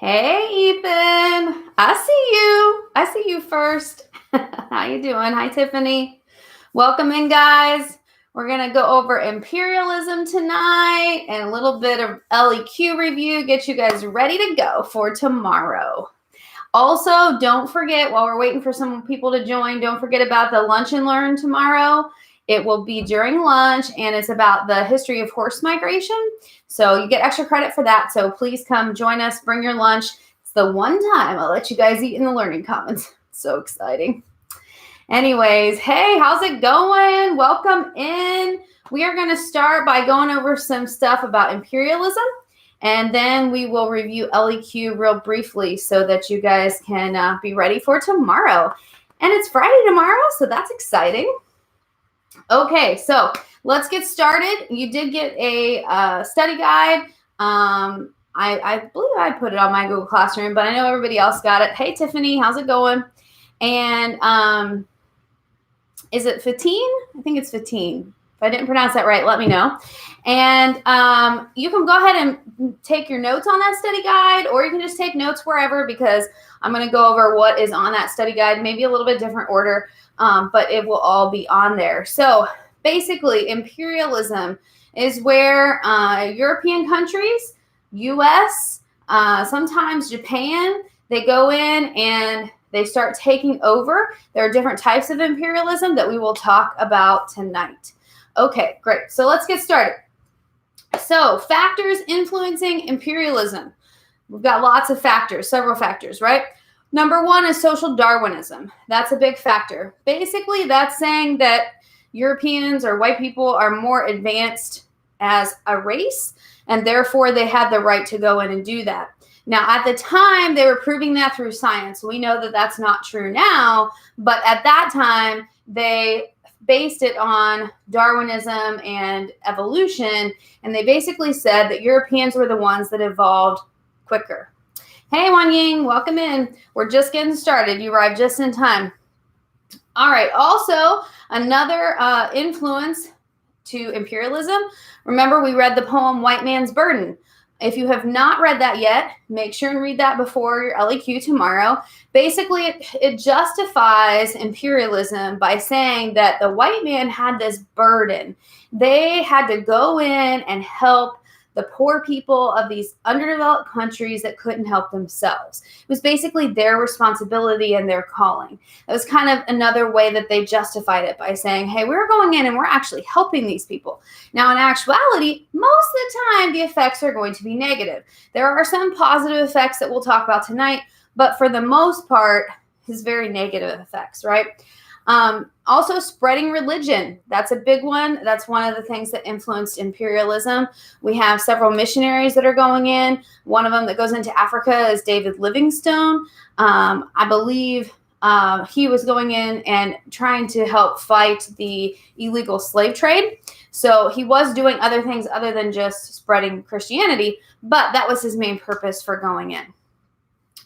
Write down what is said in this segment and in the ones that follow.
Hey, Ethan. I see you first. How you doing? Hi, Tiffany. Welcome in, guys. We're going to go over imperialism tonight and a little bit of LEQ review, get you guys ready to go for tomorrow. Also, don't forget, while we're waiting for some people to join, don't forget about the Lunch and Learn tomorrow. It will be during lunch, and it's about the history of horse migration. So you get extra credit for that. So please come join us. Bring your lunch. It's the one time I'll let you guys eat in the Learning Commons. So exciting. Anyways, hey, how's it going? Welcome in. We are going to start by going over some stuff about imperialism, and then we will review LEQ real briefly so that you guys can be ready for tomorrow. And it's Friday tomorrow, so that's exciting. Okay, so let's get started. You did get a study guide. I believe I put it on my Google Classroom, but I know everybody else got it. Hey, Tiffany, how's it going? And is it 15? I think it's 15. If I didn't pronounce that right, let me know. And you can go ahead and take your notes on that study guide, or you can just take notes wherever, because I'm going to go over what is on that study guide, maybe a little bit different order, but it will all be on there. So basically, imperialism is where European countries, U.S., sometimes Japan, they go in and they start taking over. There are different types of imperialism that we will talk about tonight. Okay, great. So let's get started. So factors influencing imperialism. We've got lots of factors, several factors, right? Number one is social Darwinism. That's a big factor. Basically, that's saying that Europeans or white people are more advanced as a race, and therefore they had the right to go in and do that. Now, at the time, they were proving that through science. We know that that's not true now, but at that time, they based it on Darwinism and evolution, and they basically said that Europeans were the ones that evolved quicker. Hey, Wan Ying, welcome in. We're just getting started. You arrived just in time. All right, also, another influence to imperialism. Remember, we read the poem White Man's Burden. If you have not read that yet, make sure and read that before your LEQ tomorrow. Basically, it justifies imperialism by saying that the white man had this burden. They had to go in and help the poor people of these underdeveloped countries that couldn't help themselves. It was basically their responsibility and their calling. It was kind of another way that they justified it by saying, hey, we're going in and we're actually helping these people. Now, in actuality, most of the time, the effects are going to be negative. There are some positive effects that we'll talk about tonight, but for the most part, it's very negative effects, right? Also, spreading religion. That's a big one. That's one of the things that influenced imperialism. We have several missionaries that are going in. One of them that goes into Africa is David Livingstone. I believe he was going in and trying to help fight the illegal slave trade. So he was doing other things other than just spreading Christianity, but that was his main purpose for going in.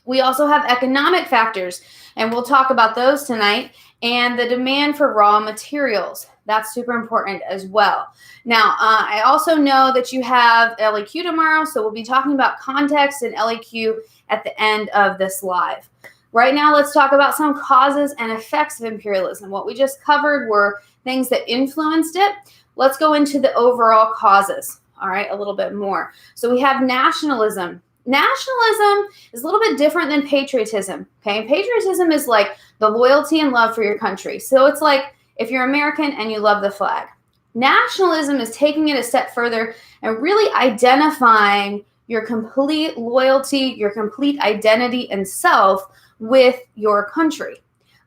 We also have economic factors, and we'll talk about those tonight, and the demand for raw materials. That's super important as well. Now, I also know that you have LEQ tomorrow, so we'll be talking about context and LEQ at the end of this live. Right now, let's talk about some causes and effects of imperialism. What we just covered were things that influenced it. Let's go into the overall causes, all right, a little bit more. So we have nationalism. Nationalism is a little bit different than patriotism, okay? Patriotism is like the loyalty and love for your country. So it's like if you're American and you love the flag. Nationalism is taking it a step further and really identifying your complete loyalty, your complete identity and self with your country.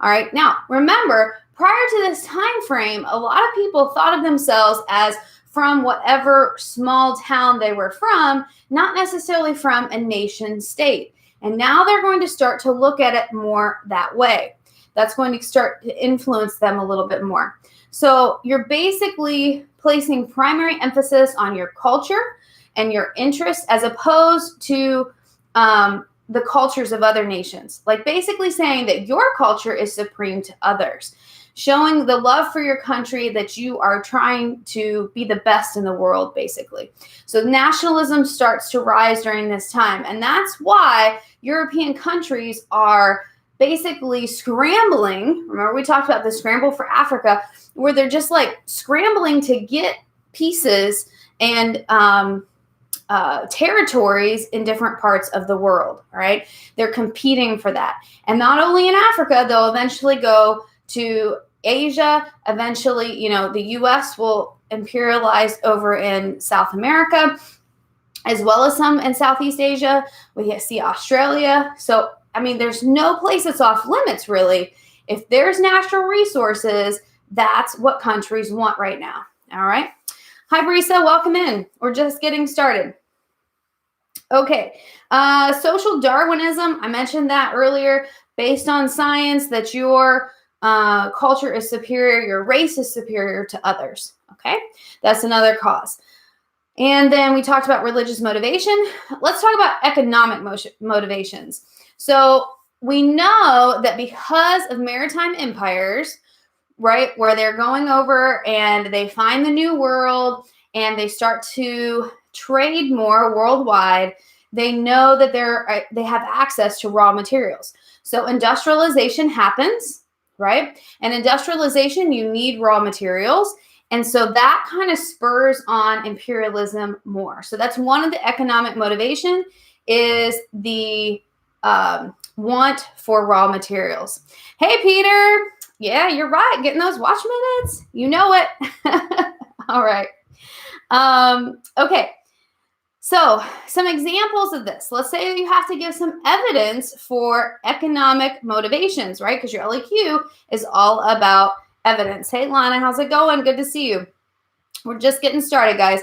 All right. Now, remember, prior to this time frame, a lot of people thought of themselves as from whatever small town they were from, not necessarily from a nation state. And now they're going to start to look at it more that way. That's going to start to influence them a little bit more. So you're basically placing primary emphasis on your culture and your interests as opposed to the cultures of other nations. Like basically saying that your culture is supreme to others. showing the love for your country, that you are trying to be the best in the world, basically. So nationalism starts to rise during this time. And that's why European countries are basically scrambling. Remember, we talked about the scramble for Africa, where they're just like scrambling to get pieces and territories in different parts of the world. All right. They're competing for that. And not only in Africa, they'll eventually go to Asia. Eventually, the US will imperialize over in South America, as well as some in Southeast Asia. We see Australia. So, there's no place that's off limits, really. If there's natural resources, that's what countries want right now. All right. Hi, Brisa. Welcome in. We're just getting started. Okay. Social Darwinism. I mentioned that earlier. Based on science, that your culture is superior, your race is superior to others. Okay. That's another cause. And then we talked about religious motivation. Let's talk about economic motivations. So we know that because of maritime empires, right, where they're going over and they find the new world and they start to trade more worldwide, they know that they have access to raw materials. So industrialization happens, right? And industrialization, you need raw materials. And so that kind of spurs on imperialism more. So that's one of the economic motivation, is the want for raw materials. Hey, Peter. Yeah, you're right. Getting those watch minutes. You know it. All right. Okay. So some examples of this. Let's say you have to give some evidence for economic motivations, right? Because your LEQ is all about evidence. Hey, Lana, how's it going? Good to see you. We're just getting started, guys.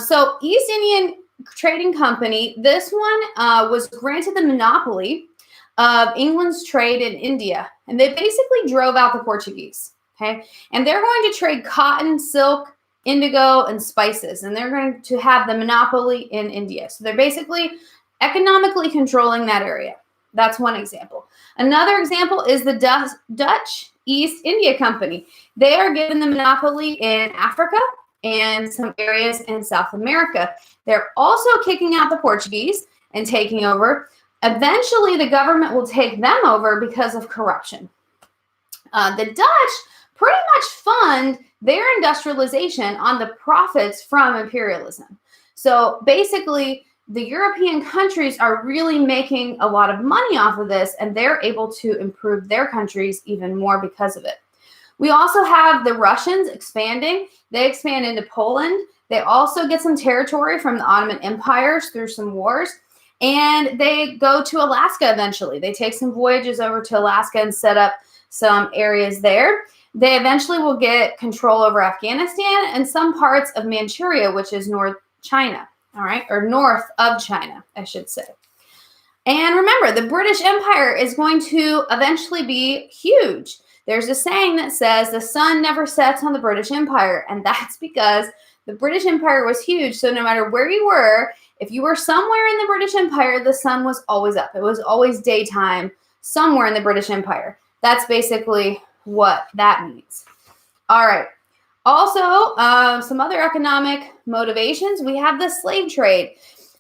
So East Indian Trading Company, this one was granted the monopoly of England's trade in India. And they basically drove out the Portuguese, okay? And they're going to trade cotton, silk, indigo, and spices. And they're going to have the monopoly in India. So they're basically economically controlling that area. That's one example. Another example is the Dutch East India Company. They are given the monopoly in Africa and some areas in South America. They're also kicking out the Portuguese and taking over. Eventually, the government will take them over because of corruption. The Dutch pretty much fund their industrialization on the profits from imperialism. So basically, the European countries are really making a lot of money off of this, and they're able to improve their countries even more because of it. We also have the Russians expanding. They expand into Poland. They also get some territory from the Ottoman empires through some wars. And they go to Alaska eventually. They take some voyages over to Alaska and set up some areas there. They eventually will get control over Afghanistan and some parts of Manchuria, which is North China, all right, or north of China, I should say. And remember, the British Empire is going to eventually be huge. There's a saying that says the sun never sets on the British Empire, and that's because the British Empire was huge. So no matter where you were, if you were somewhere in the British Empire, the sun was always up. It was always daytime somewhere in the British Empire. That's basically what that means. All right. Also, some other economic motivations. We have the slave trade.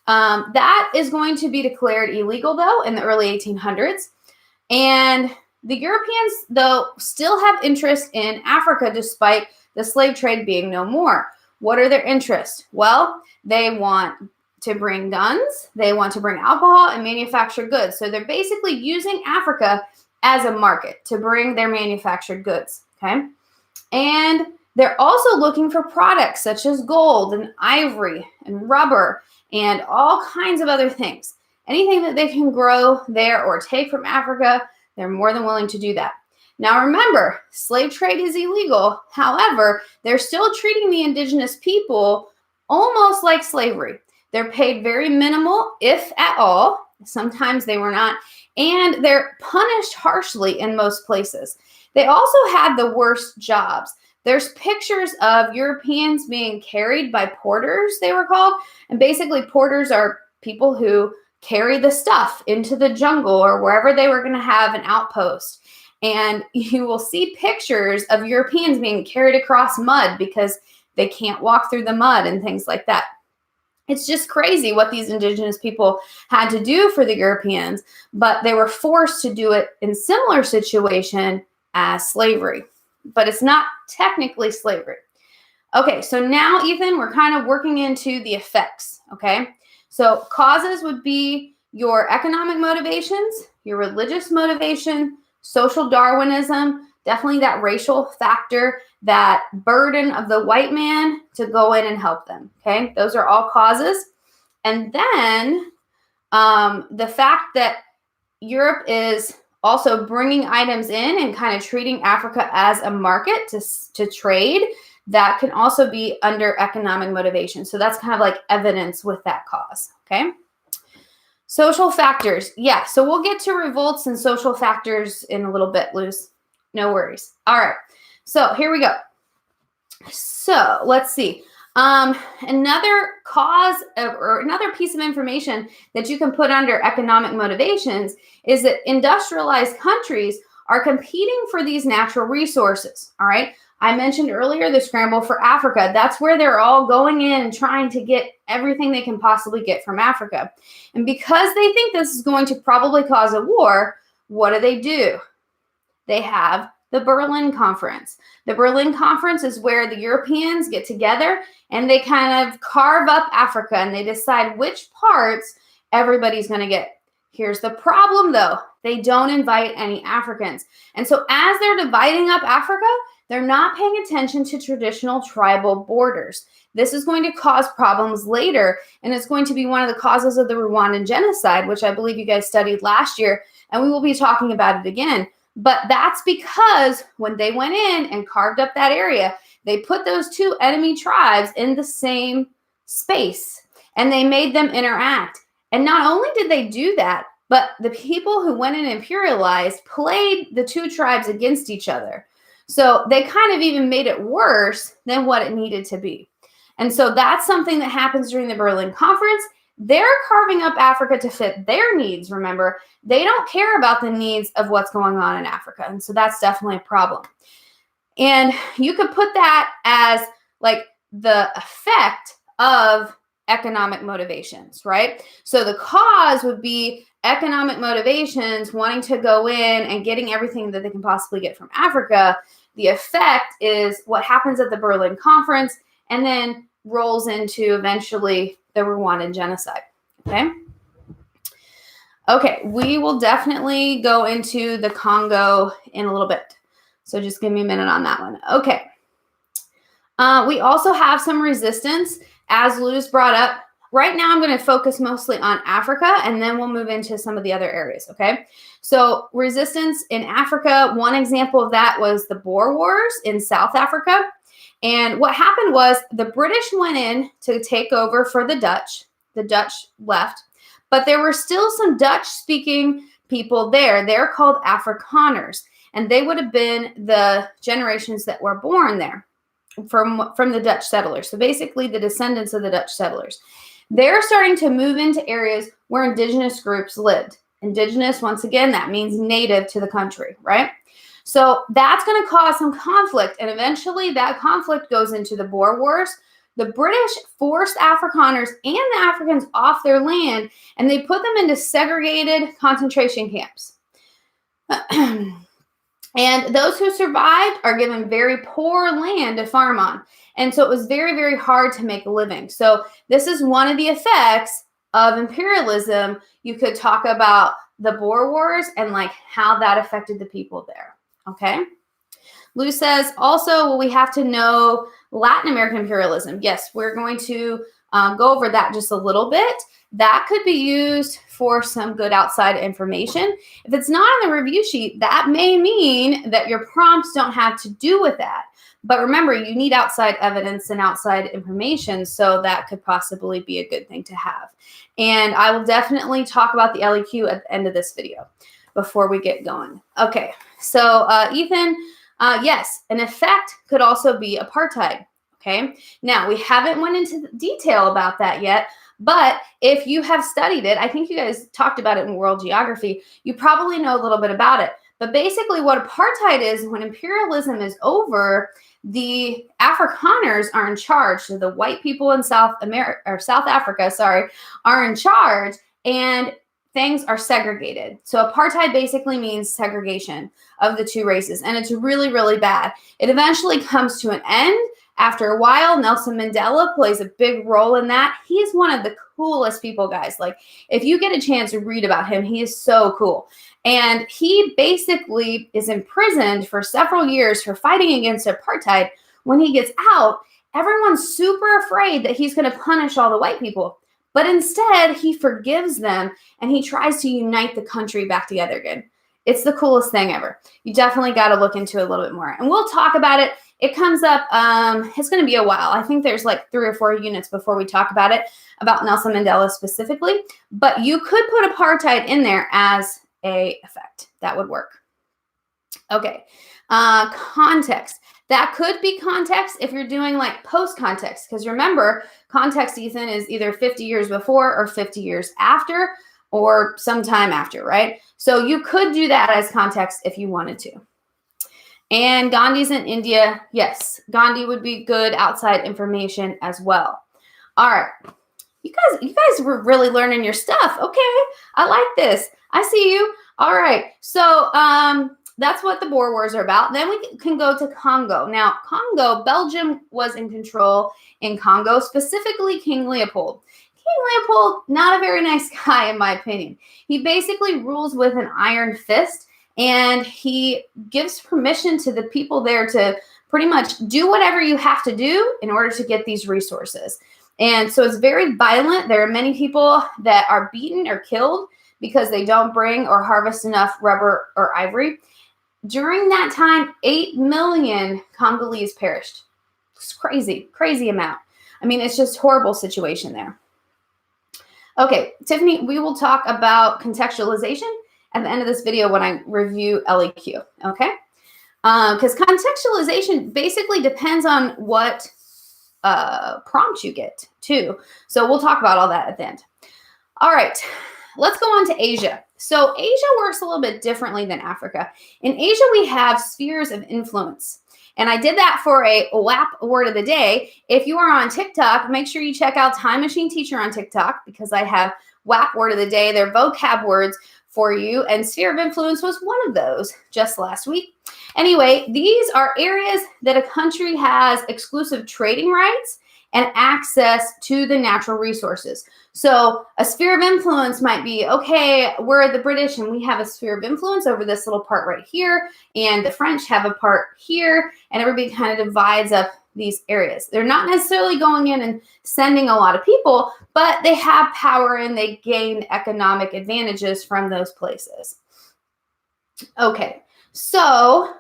That is going to be declared illegal, though, in the early 1800s. And the Europeans, though, still have interest in Africa despite the slave trade being no more. What are their interests? Well, they want to bring guns, they want to bring alcohol and manufacture goods. So they're basically using Africa as a market to bring their manufactured goods, okay? And they're also looking for products such as gold and ivory and rubber and all kinds of other things. Anything that they can grow there or take from Africa, they're more than willing to do that. Now remember, slave trade is illegal. However, they're still treating the indigenous people almost like slavery. They're paid very minimal, if at all. Sometimes they were not. And they're punished harshly in most places. They also had the worst jobs. There's pictures of Europeans being carried by porters, they were called. And basically, porters are people who carry the stuff into the jungle or wherever they were going to have an outpost. And you will see pictures of Europeans being carried across mud because they can't walk through the mud and things like that. It's just crazy what these indigenous people had to do for the Europeans, but they were forced to do it in similar situation as slavery. But it's not technically slavery. Okay, so now, Ethan, we're kind of working into the effects, okay? So causes would be your economic motivations, your religious motivation, social Darwinism, definitely that racial factor, that burden of the white man to go in and help them, okay? Those are all causes. And then the fact that Europe is also bringing items in and kind of treating Africa as a market to trade, that can also be under economic motivation. So that's kind of like evidence with that cause, okay? Social factors. Yeah, so we'll get to revolts and social factors in a little bit, Luz. No worries. All right, so here we go. So let's see. Another cause or another piece of information that you can put under economic motivations is that industrialized countries are competing for these natural resources, all right? I mentioned earlier the scramble for Africa. That's where they're all going in and trying to get everything they can possibly get from Africa. And because they think this is going to probably cause a war, what do? They have the Berlin Conference. The Berlin Conference is where the Europeans get together and they kind of carve up Africa and they decide which parts everybody's going to get. Here's the problem, though. They don't invite any Africans. And so as they're dividing up Africa, they're not paying attention to traditional tribal borders. This is going to cause problems later, and it's going to be one of the causes of the Rwandan genocide, which I believe you guys studied last year, and we will be talking about it again. But that's because when they went in and carved up that area, they put those two enemy tribes in the same space, and they made them interact. And not only did they do that, but the people who went and imperialized played the two tribes against each other. So they kind of even made it worse than what it needed to be. And so that's something that happens during the Berlin Conference. They're carving up Africa to fit their needs, remember. They don't care about the needs of what's going on in Africa. And so that's definitely a problem. And you could put that as like the effect of economic motivations, right? So the cause would be economic motivations, wanting to go in and getting everything that they can possibly get from Africa. The effect is what happens at the Berlin Conference and then rolls into eventually the Rwandan genocide, okay? Okay, we will definitely go into the Congo in a little bit. So just give me a minute on that one. Okay. We also have some resistance, as Luz brought up. Right now, I'm going to focus mostly on Africa, and then we'll move into some of the other areas, okay? So resistance in Africa, one example of that was the Boer Wars in South Africa. And what happened was the British went in to take over for the Dutch. The Dutch left, but there were still some Dutch-speaking people there. They're called Afrikaners, and they would have been the generations that were born there from the Dutch settlers. So basically the descendants of the Dutch settlers. They're starting to move into areas where indigenous groups lived. Indigenous, once again, that means native to the country, right? So that's going to cause some conflict, and eventually that conflict goes into the Boer Wars. The British forced Afrikaners and the Africans off their land, and they put them into segregated concentration camps. And those who survived are given very poor land to farm on. And so it was very, very hard to make a living. So this is one of the effects of imperialism. You could talk about the Boer Wars and like how that affected the people there. Okay. Lou says also, well, we have to know Latin American imperialism. Yes, we're going to go over that just a little bit. That could be used for some good outside information. If it's not on the review sheet, that may mean that your prompts don't have to do with that. But remember, you need outside evidence and outside information, so that could possibly be a good thing to have. And I will definitely talk about the LEQ at the end of this video before we get going. Okay, so Ethan, yes, an effect could also be apartheid. Okay, now we haven't went into detail about that yet, but if you have studied it, I think you guys talked about it in world geography, you probably know a little bit about it. But basically what apartheid is, when imperialism is over, the Afrikaners are in charge. So the white people in South Africa, are in charge, and things are segregated. So apartheid basically means segregation of the two races, and it's really, really bad. It eventually comes to an end. After a while, Nelson Mandela plays a big role in that. He is one of the coolest people, guys. Like, if you get a chance to read about him, he is so cool. And he basically is imprisoned for several years for fighting against apartheid. When he gets out, everyone's super afraid that he's going to punish all the white people. But instead, he forgives them, and he tries to unite the country back together again. It's the coolest thing ever. You definitely got to look into it a little bit more. And we'll talk about it. It comes up, it's going to be a while. I think there's like 3 or 4 units before we talk about it, about Nelson Mandela specifically. But you could put apartheid in there as a effect. That would work. Okay. Context. That could be context if you're doing like post-context. Because remember, context, Ethan, is either 50 years before or 50 years after or sometime after, right? So you could do that as context if you wanted to. And Gandhi's in India. Yes, Gandhi would be good outside information as well. All right. You guys were really learning your stuff. Okay. I like this. I see you. All right. So that's what the Boer Wars are about. Then we can go to Congo. Now, Congo, Belgium was in control in Congo, specifically King Leopold. King Leopold, not a very nice guy, in my opinion. He basically rules with an iron fist, and he gives permission to the people there to pretty much do whatever you have to do in order to get these resources. And so it's very violent. There are many people that are beaten or killed because they don't bring or harvest enough rubber or ivory. During that time, 8 million Congolese perished. It's crazy, crazy amount. I mean, it's just a horrible situation there. Okay, Tiffany, we will talk about contextualization at the end of this video when I review LEQ, okay? Because contextualization basically depends on what prompt you get, too. So we'll talk about all that at the end. All right, let's go on to Asia. So Asia works a little bit differently than Africa. In Asia, we have spheres of influence. And I did that for a WAP word of the day. If you are on TikTok, make sure you check out Time Machine Teacher on TikTok, because I have WAP word of the day. They're vocab words for you. And sphere of influence was one of those just last week. Anyway, these are areas that a country has exclusive trading rights and access to the natural resources. So a sphere of influence might be, okay, we're the British and we have a sphere of influence over this little part right here, and the French have a part here, and everybody kind of divides up these areas. They're not necessarily going in and sending a lot of people, but they have power and they gain economic advantages from those places. Okay, so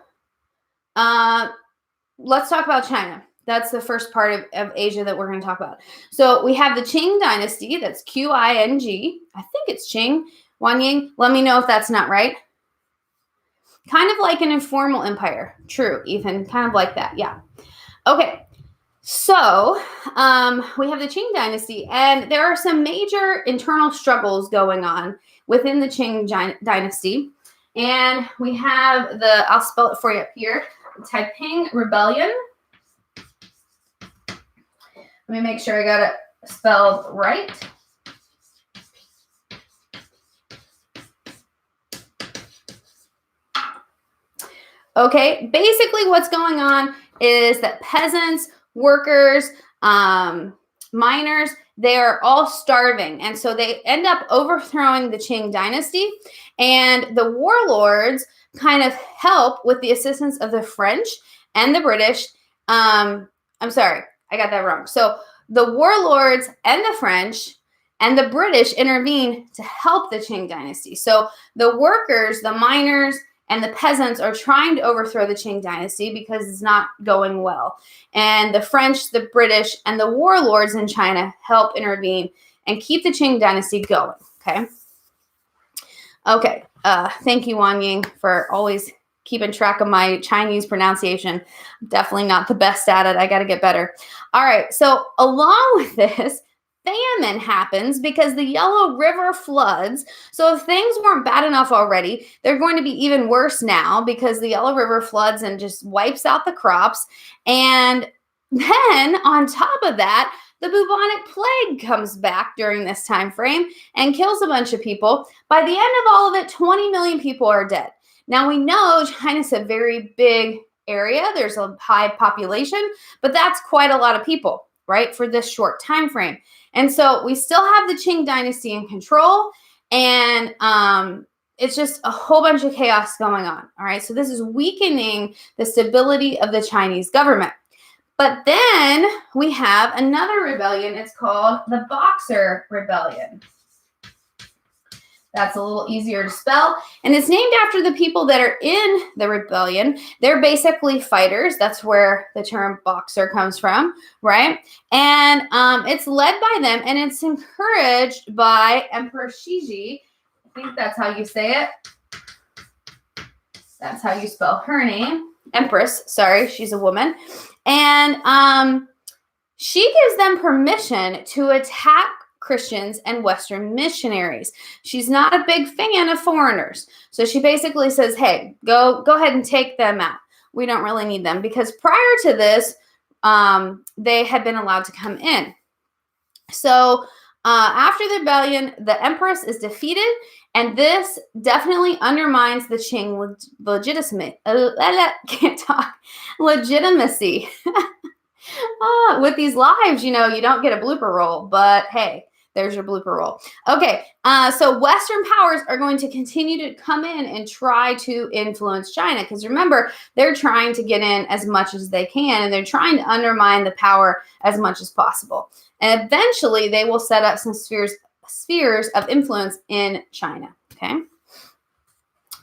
let's talk about China. That's the first part of Asia that we're going to talk about. So we have the Qing dynasty. That's Qing. I think it's Qing. Wanying. Let me know if that's not right. Kind of like an informal empire. True, Ethan. Kind of like that. Yeah. Okay. So we have the Qing dynasty, and there are some major internal struggles going on within the Qing dynasty. And we have I'll spell it for you up here, the Taiping Rebellion. Let me make sure I got it spelled right. Okay, basically what's going on is that peasants, workers, miners, they are all starving. And so they end up overthrowing the Qing dynasty. And the warlords kind of help with the assistance of the French and the British. I'm sorry, I got that wrong. So the warlords and the French and the British intervene to help the Qing dynasty. So the workers, the miners, and the peasants are trying to overthrow the Qing dynasty because it's not going well. And the French, the British, and the warlords in China help intervene and keep the Qing dynasty going, okay? Okay, thank you, Wan Ying, for always keeping track of my Chinese pronunciation. I'm definitely not the best at it. I got to get better. All right, so along with this, famine happens because the Yellow River floods. So if things weren't bad enough already, they're going to be even worse now because the Yellow River floods and just wipes out the crops. And then on top of that, the bubonic plague comes back during this time frame and kills a bunch of people. By the end of all of it, 20 million people are dead. Now we know China's a very big area. There's a high population, but that's quite a lot of people, right, for this short time frame. And so we still have the Qing dynasty in control, and it's just a whole bunch of chaos going on. All right, so this is weakening the stability of the Chinese government. But then we have another rebellion. It's called the Boxer Rebellion. That's a little easier to spell. And it's named after the people that are in the rebellion. They're basically fighters. That's where the term boxer comes from, right? And it's led by them, and it's encouraged by Emperor Shiji. I think that's how you say it. That's how you spell her name. Empress, sorry, she's a woman. And she gives them permission to attack Christians and Western missionaries. She's not a big fan of foreigners. So she basically says, hey, go ahead and take them out. We don't really need them, because prior to this, they had been allowed to come in. So after the rebellion, the empress is defeated, and this definitely undermines the Qing legitimacy. With these lives, you don't get a blooper roll, but hey, there's your blooper roll. Okay, so Western powers are going to continue to come in and try to influence China, because remember, they're trying to get in as much as they can, and they're trying to undermine the power as much as possible. And eventually, they will set up some spheres of influence in China. Okay.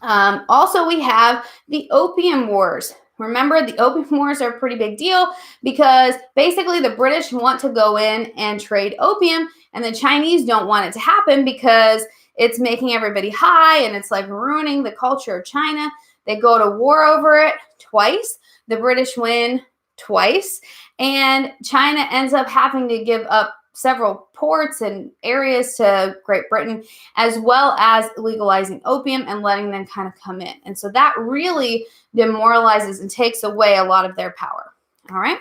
Also, we have the Opium Wars. Remember, the Opium Wars are a pretty big deal because basically the British want to go in and trade opium, and the Chinese don't want it to happen because it's making everybody high and it's like ruining the culture of China. They go to war over it twice. The British win twice, and China ends up having to give up several ports and areas to Great Britain, as well as legalizing opium and letting them kind of come in. And so that really demoralizes and takes away a lot of their power. All right.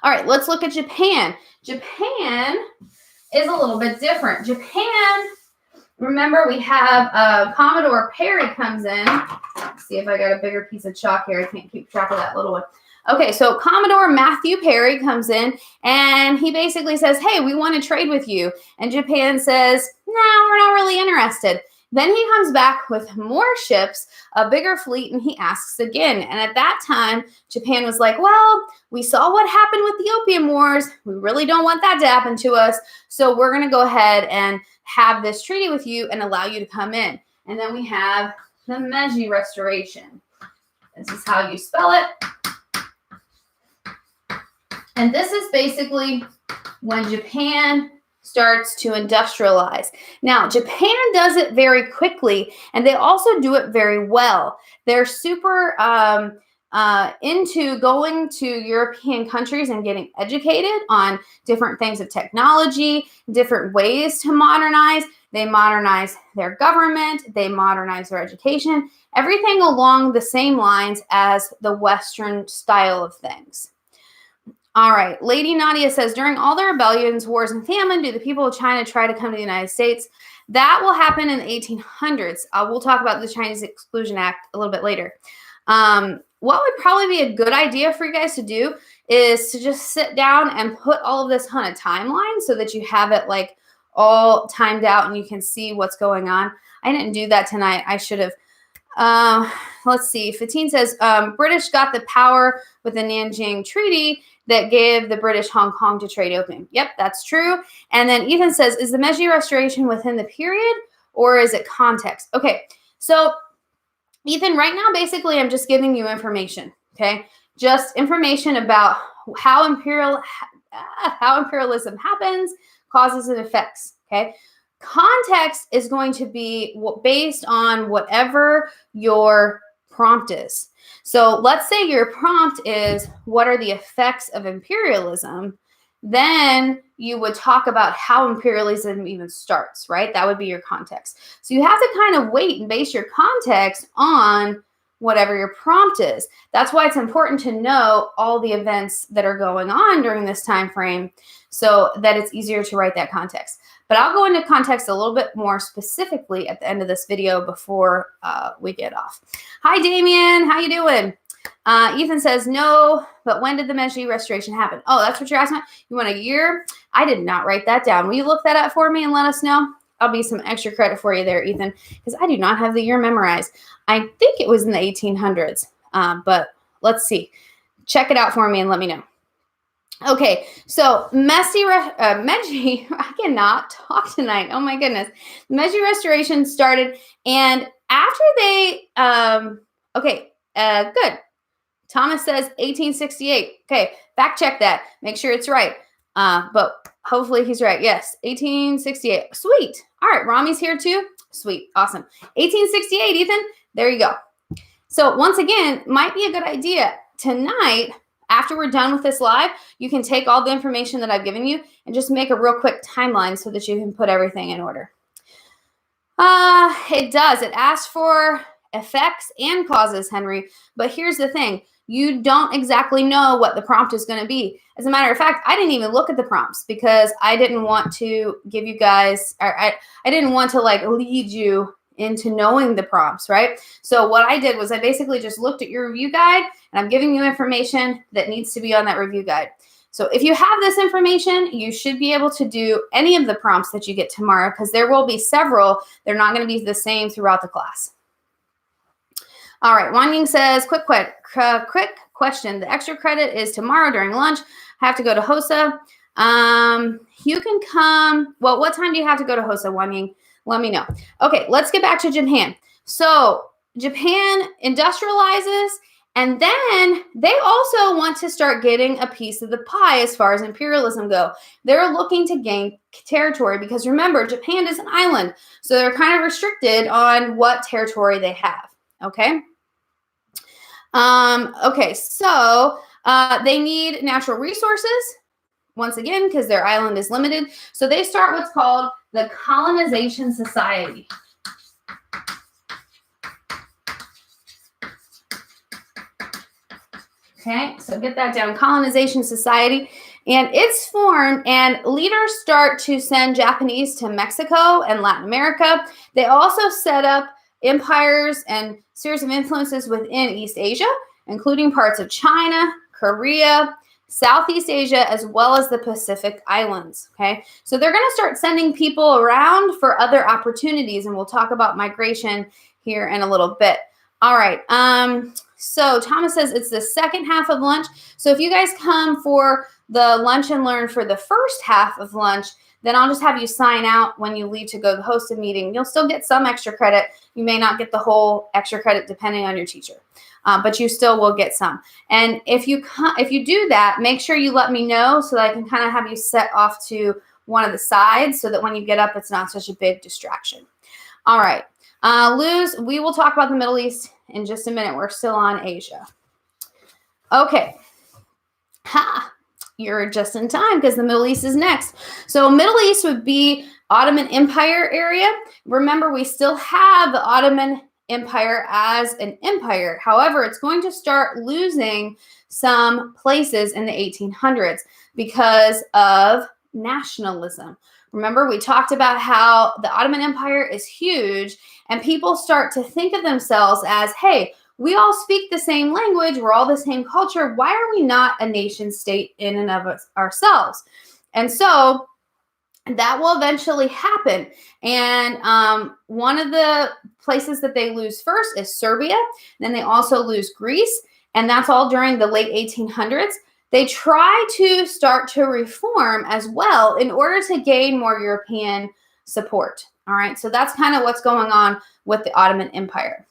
All right, let's look at Japan. Japan is a little bit different. Japan, remember, we have Commodore Perry comes in. Let's see if I got a bigger piece of chalk here. I can't keep track of that little one. Okay, so Commodore Matthew Perry comes in, and he basically says, hey, we want to trade with you. And Japan says, no, we're not really interested. Then he comes back with more ships, a bigger fleet, and he asks again. And at that time, Japan was like, well, we saw what happened with the Opium Wars. We really don't want that to happen to us. So we're going to go ahead and have this treaty with you and allow you to come in. And then we have the Meiji Restoration. This is how you spell it. And this is basically when Japan starts to industrialize. Now, Japan does it very quickly, and they also do it very well. They're super into going to European countries and getting educated on different things of technology, different ways to modernize. They modernize their government. They modernize their education, everything along the same lines as the Western style of things. All right, Lady Nadia says, during all the rebellions, wars, and famine, do the people of China try to come to the United States? That will happen in the 1800s. We'll talk about the Chinese Exclusion Act a little bit later. What would probably be a good idea for you guys to do is to just sit down and put all of this on a timeline so that you have it like all timed out and you can see what's going on. I didn't do that tonight. I should have. Let's see. Fatine says, British got the power with the Nanjing Treaty that gave the British Hong Kong to trade opium. Yep, that's true. And then Ethan says, is the Meiji Restoration within the period or is it context? Okay, so Ethan, right now, basically, I'm just giving you information, okay? Just information about how imperialism happens, causes and effects, okay? Context is going to be based on whatever your prompt is. So let's say your prompt is, what are the effects of imperialism? then you would talk about how imperialism even starts, right? That would be your context. So you have to kind of wait and base your context on whatever your prompt is. That's why it's important to know all the events that are going on during this time frame so that it's easier to write that context. But I'll go into context a little bit more specifically at the end of this video before we get off. Hi, Damien. How you doing? Ethan says, no, but when did the Meiji Restoration happen? Oh, that's what you're asking? You want a year? I did not write that down. Will you look that up for me and let us know? I'll be some extra credit for you there, Ethan, because I do not have the year memorized. I think it was in the 1800s, but let's see. Check it out for me and let me know. Okay, so Meiji, I cannot talk tonight. Oh my goodness. Meiji Restoration started, and after they, good. Thomas says 1868. Okay, fact check that. Make sure it's right. But hopefully he's right. Yes, 1868. Sweet. All right, Rami's here too. Sweet. Awesome. 1868, Ethan. There you go. So once again, might be a good idea tonight, after we're done with this live, you can take all the information that I've given you and just make a real quick timeline so that you can put everything in order. It does. It asks for effects and causes, Henry. But here's the thing. You don't exactly know what the prompt is going to be. As a matter of fact, I didn't even look at the prompts because I didn't want to give you guys, or I didn't want to like lead you into knowing the prompts, right? So what I did was I basically just looked at your review guide, and I'm giving you information that needs to be on that review guide. So if you have this information, you should be able to do any of the prompts that you get tomorrow, because there will be several. They're not going to be the same throughout the class. All right, Wan Ying says, quick question. The extra credit is tomorrow during lunch. I have to go to HOSA. You can come. Well, what time do you have to go to HOSA, Wan Ying? Let me know. Okay, let's get back to Japan. So Japan industrializes, and then they also want to start getting a piece of the pie as far as imperialism go. They're looking to gain territory because remember, Japan is an island. So they're kind of restricted on what territory they have. Okay. So they need natural resources, once again, because their island is limited. So they start what's called the Colonization Society. Okay, so get that down, Colonization Society. And it's formed, and leaders start to send Japanese to Mexico and Latin America. They also set up empires and series of influences within East Asia, including parts of China, Korea, Southeast Asia, as well as the Pacific Islands. Okay, so they're going to start sending people around for other opportunities, and we'll talk about migration here in a little bit. All right. So Thomas says it's the second half of lunch. So if you guys come for the lunch and learn for the first half of lunch, then I'll just have you sign out when you leave to go to host a meeting. You'll still get some extra credit. You may not get the whole extra credit depending on your teacher, but you still will get some. And if you do that, make sure you let me know so that I can kind of have you set off to one of the sides so that when you get up, it's not such a big distraction. All right. Luz, we will talk about the Middle East in just a minute. We're still on Asia. Okay. You're just in time because the Middle East is next. So Middle East would be Ottoman Empire area. Remember, we still have the Ottoman Empire as an empire. However, it's going to start losing some places in the 1800s because of nationalism. Remember, we talked about how the Ottoman Empire is huge, and people start to think of themselves as, hey, we all speak the same language. We're all the same culture. Why are we not a nation state in and of ourselves? And so that will eventually happen. And one of the places that they lose first is Serbia. Then they also lose Greece. And that's all during the late 1800s. They try to start to reform as well in order to gain more European support. All right. So that's kind of what's going on with the Ottoman Empire.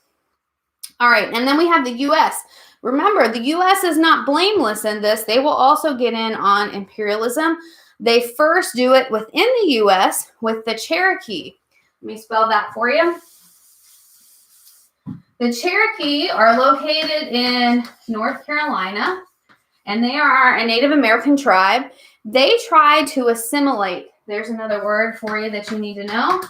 All right, and then we have the U.S. Remember, the U.S. is not blameless in this. They will also get in on imperialism. They first do it within the U.S. with the Cherokee. Let me spell that for you. The Cherokee are located in North Carolina, and they are a Native American tribe. They tried to assimilate. There's another word for you that you need to know.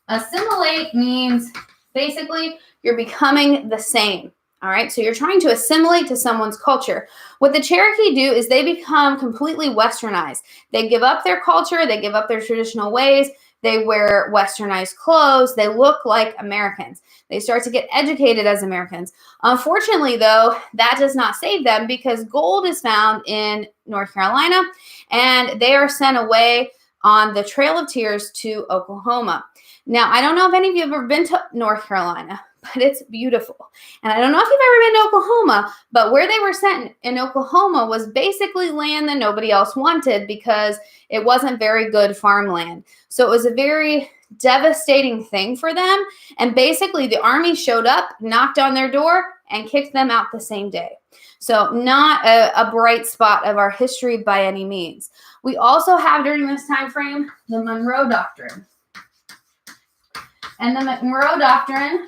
Assimilate means basically you're becoming the same. All right, so you're trying to assimilate to someone's culture. What the Cherokee do is they become completely westernized. They give up their culture, they give up their traditional ways, they wear westernized clothes, they look like Americans. They start to get educated as Americans. Unfortunately, though, that does not save them because gold is found in North Carolina, and they are sent away on the Trail of Tears to Oklahoma. Now, I don't know if any of you have ever been to North Carolina, but it's beautiful. And I don't know if you've ever been to Oklahoma, but where they were sent in Oklahoma was basically land that nobody else wanted because it wasn't very good farmland. So it was a very devastating thing for them. And basically the army showed up, knocked on their door, and kicked them out the same day. So not a bright spot of our history by any means. We also have during this time frame the Monroe Doctrine. And the Monroe Doctrine,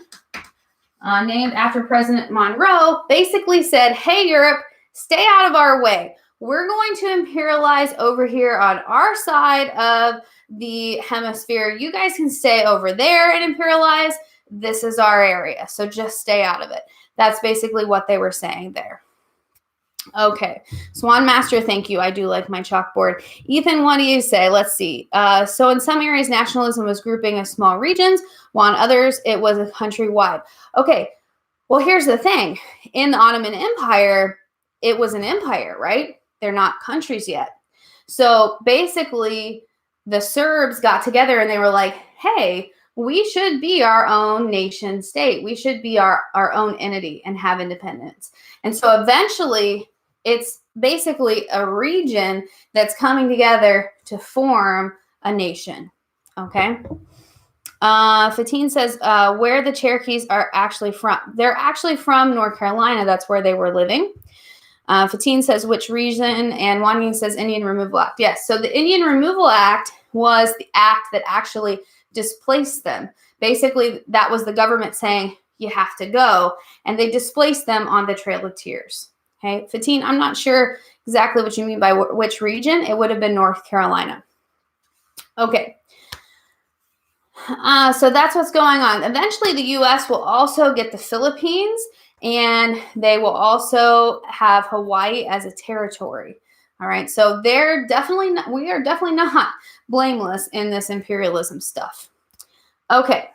named after President Monroe, basically said, hey, Europe, stay out of our way. We're going to imperialize over here on our side of the hemisphere. You guys can stay over there and imperialize. This is our area, so just stay out of it. That's basically what they were saying there. Okay, Swan Master, thank you. I do like my chalkboard. Ethan, what do you say? Let's see. So in some areas, nationalism was grouping of small regions, while in others, it was a countrywide. Okay, well, here's the thing. In the Ottoman Empire, it was an empire, right? They're not countries yet. So basically, the Serbs got together and they were like, hey, we should be our own nation state. We should be our own entity and have independence. And so eventually, it's basically a region that's coming together to form a nation. Okay. Fatine says where the Cherokees are actually from. They're actually from North Carolina. That's where they were living. Fatine says which region, and Wanying says Indian Removal Act. Yes, so the Indian Removal Act was the act that actually displaced them. Basically, that was the government saying, you have to go, and they displaced them on the Trail of Tears. Okay, Fatine, I'm not sure exactly what you mean by which region. It would have been North Carolina. Okay. So that's what's going on. Eventually, the U.S. will also get the Philippines, and they will also have Hawaii as a territory. All right. So we are definitely not blameless in this imperialism stuff. Okay.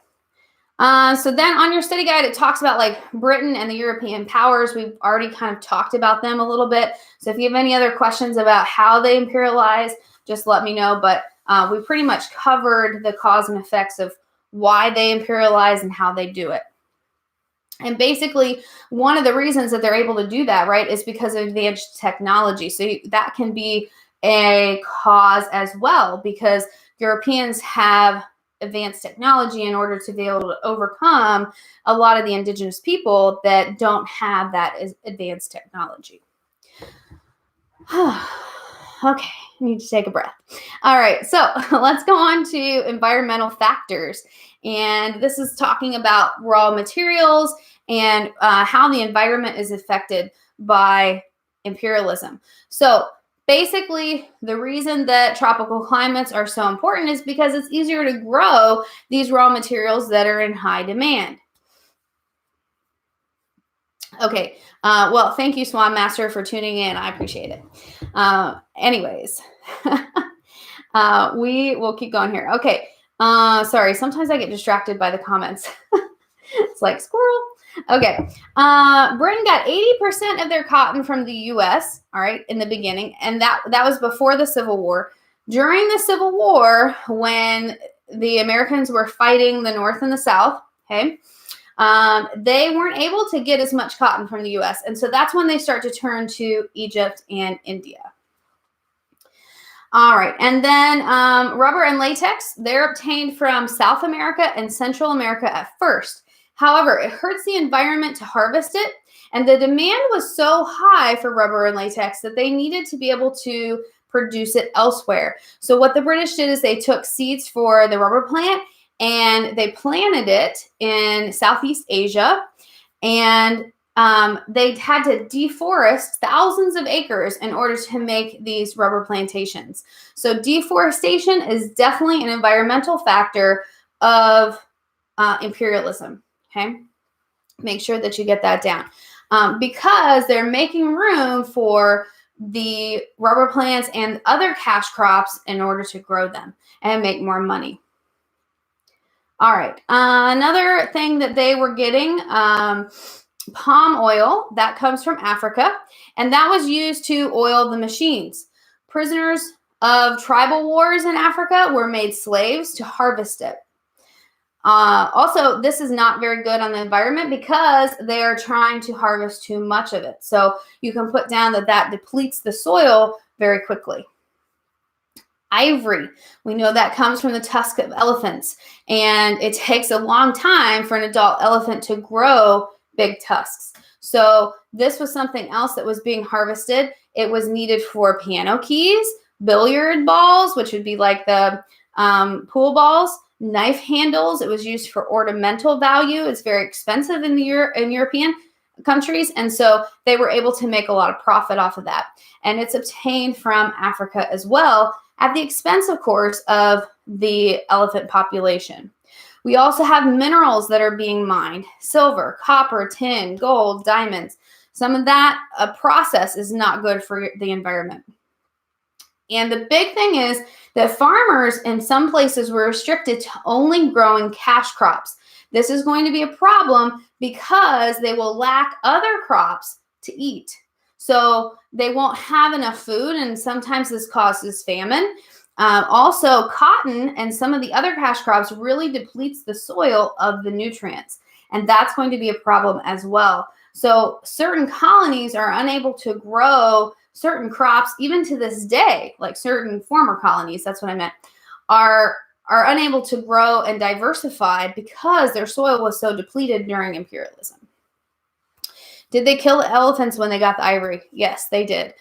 So then on your study guide, it talks about like Britain and the European powers. We've already kind of talked about them a little bit. So if you have any other questions about how they imperialize, just let me know. But we pretty much covered the cause and effects of why they imperialize and how they do it. And basically, one of the reasons that they're able to do that, right, is because of advanced technology. So that can be a cause as well, because Europeans have advanced technology in order to be able to overcome a lot of the indigenous people that don't have that advanced technology. Okay, I need to take a breath. All right, so let's go on to environmental factors. And this is talking about raw materials and how the environment is affected by imperialism. So basically, the reason that tropical climates are so important is because it's easier to grow these raw materials that are in high demand. Okay, well, thank you, Swan Master, for tuning in. I appreciate it. Anyways, we will keep going here. Okay, sorry, sometimes I get distracted by the comments. It's like squirrel. Okay, Britain got 80% of their cotton from the U.S., all right, in the beginning, and that was before the Civil War. During the Civil War, when the Americans were fighting the North and the South, okay, they weren't able to get as much cotton from the U.S., and so that's when they start to turn to Egypt and India. All right, and then rubber and latex, they're obtained from South America and Central America at first. However, it hurts the environment to harvest it, and the demand was so high for rubber and latex that they needed to be able to produce it elsewhere. So what the British did is they took seeds for the rubber plant and they planted it in Southeast Asia, and they had to deforest thousands of acres in order to make these rubber plantations. So deforestation is definitely an environmental factor of imperialism. Okay, make sure that you get that down, because they're making room for the rubber plants and other cash crops in order to grow them and make more money. All right, another thing that they were getting, palm oil that comes from Africa, and that was used to oil the machines. Prisoners of tribal wars in Africa were made slaves to harvest it. Also, this is not very good on the environment because they are trying to harvest too much of it. So you can put down that depletes the soil very quickly. Ivory, we know that comes from the tusk of elephants, and it takes a long time for an adult elephant to grow big tusks. So this was something else that was being harvested. It was needed for piano keys, billiard balls, which would be like the pool balls, knife handles. It was used for ornamental value. It's very expensive in European countries, and so they were able to make a lot of profit off of that. And it's obtained from Africa as well, at the expense, of course, of the elephant population. We also have minerals that are being mined: silver, copper, tin, gold, diamonds. Some of that process is not good for the environment. And the big thing is that farmers in some places were restricted to only growing cash crops. This is going to be a problem because they will lack other crops to eat. So they won't have enough food, and sometimes this causes famine. Also, cotton and some of the other cash crops really depletes the soil of the nutrients, and that's going to be a problem as well. So certain colonies are unable to grow certain crops, even to this day, like certain former colonies, that's what I meant, are unable to grow and diversify because their soil was so depleted during imperialism. Did they kill the elephants when they got the ivory? Yes, they did.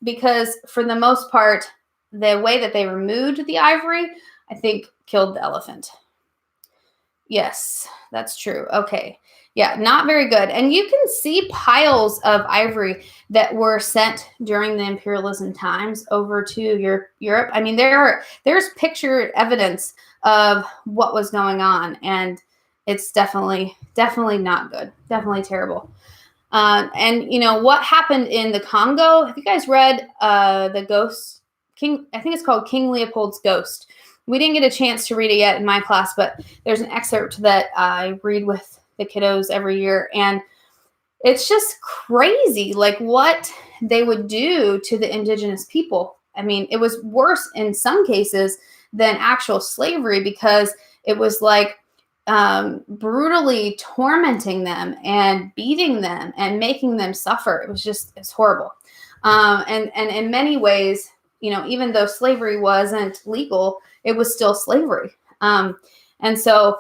Because for the most part, the way that they removed the ivory, I think, killed the elephant. Yes, that's true. Okay. Yeah, not very good. And you can see piles of ivory that were sent during the imperialism times over to Europe. I mean, there's pictured evidence of what was going on, and it's definitely not good. Definitely terrible. And you know what happened in the Congo? Have you guys read the Ghost King? I think it's called King Leopold's Ghost. We didn't get a chance to read it yet in my class, but there's an excerpt that I read with the kiddos every year, and it's just crazy, like what they would do to the indigenous people. I mean, it was worse in some cases than actual slavery, because it was like brutally tormenting them and beating them and making them suffer. It's horrible. And in many ways, you know, even though slavery wasn't legal, it was still slavery. And so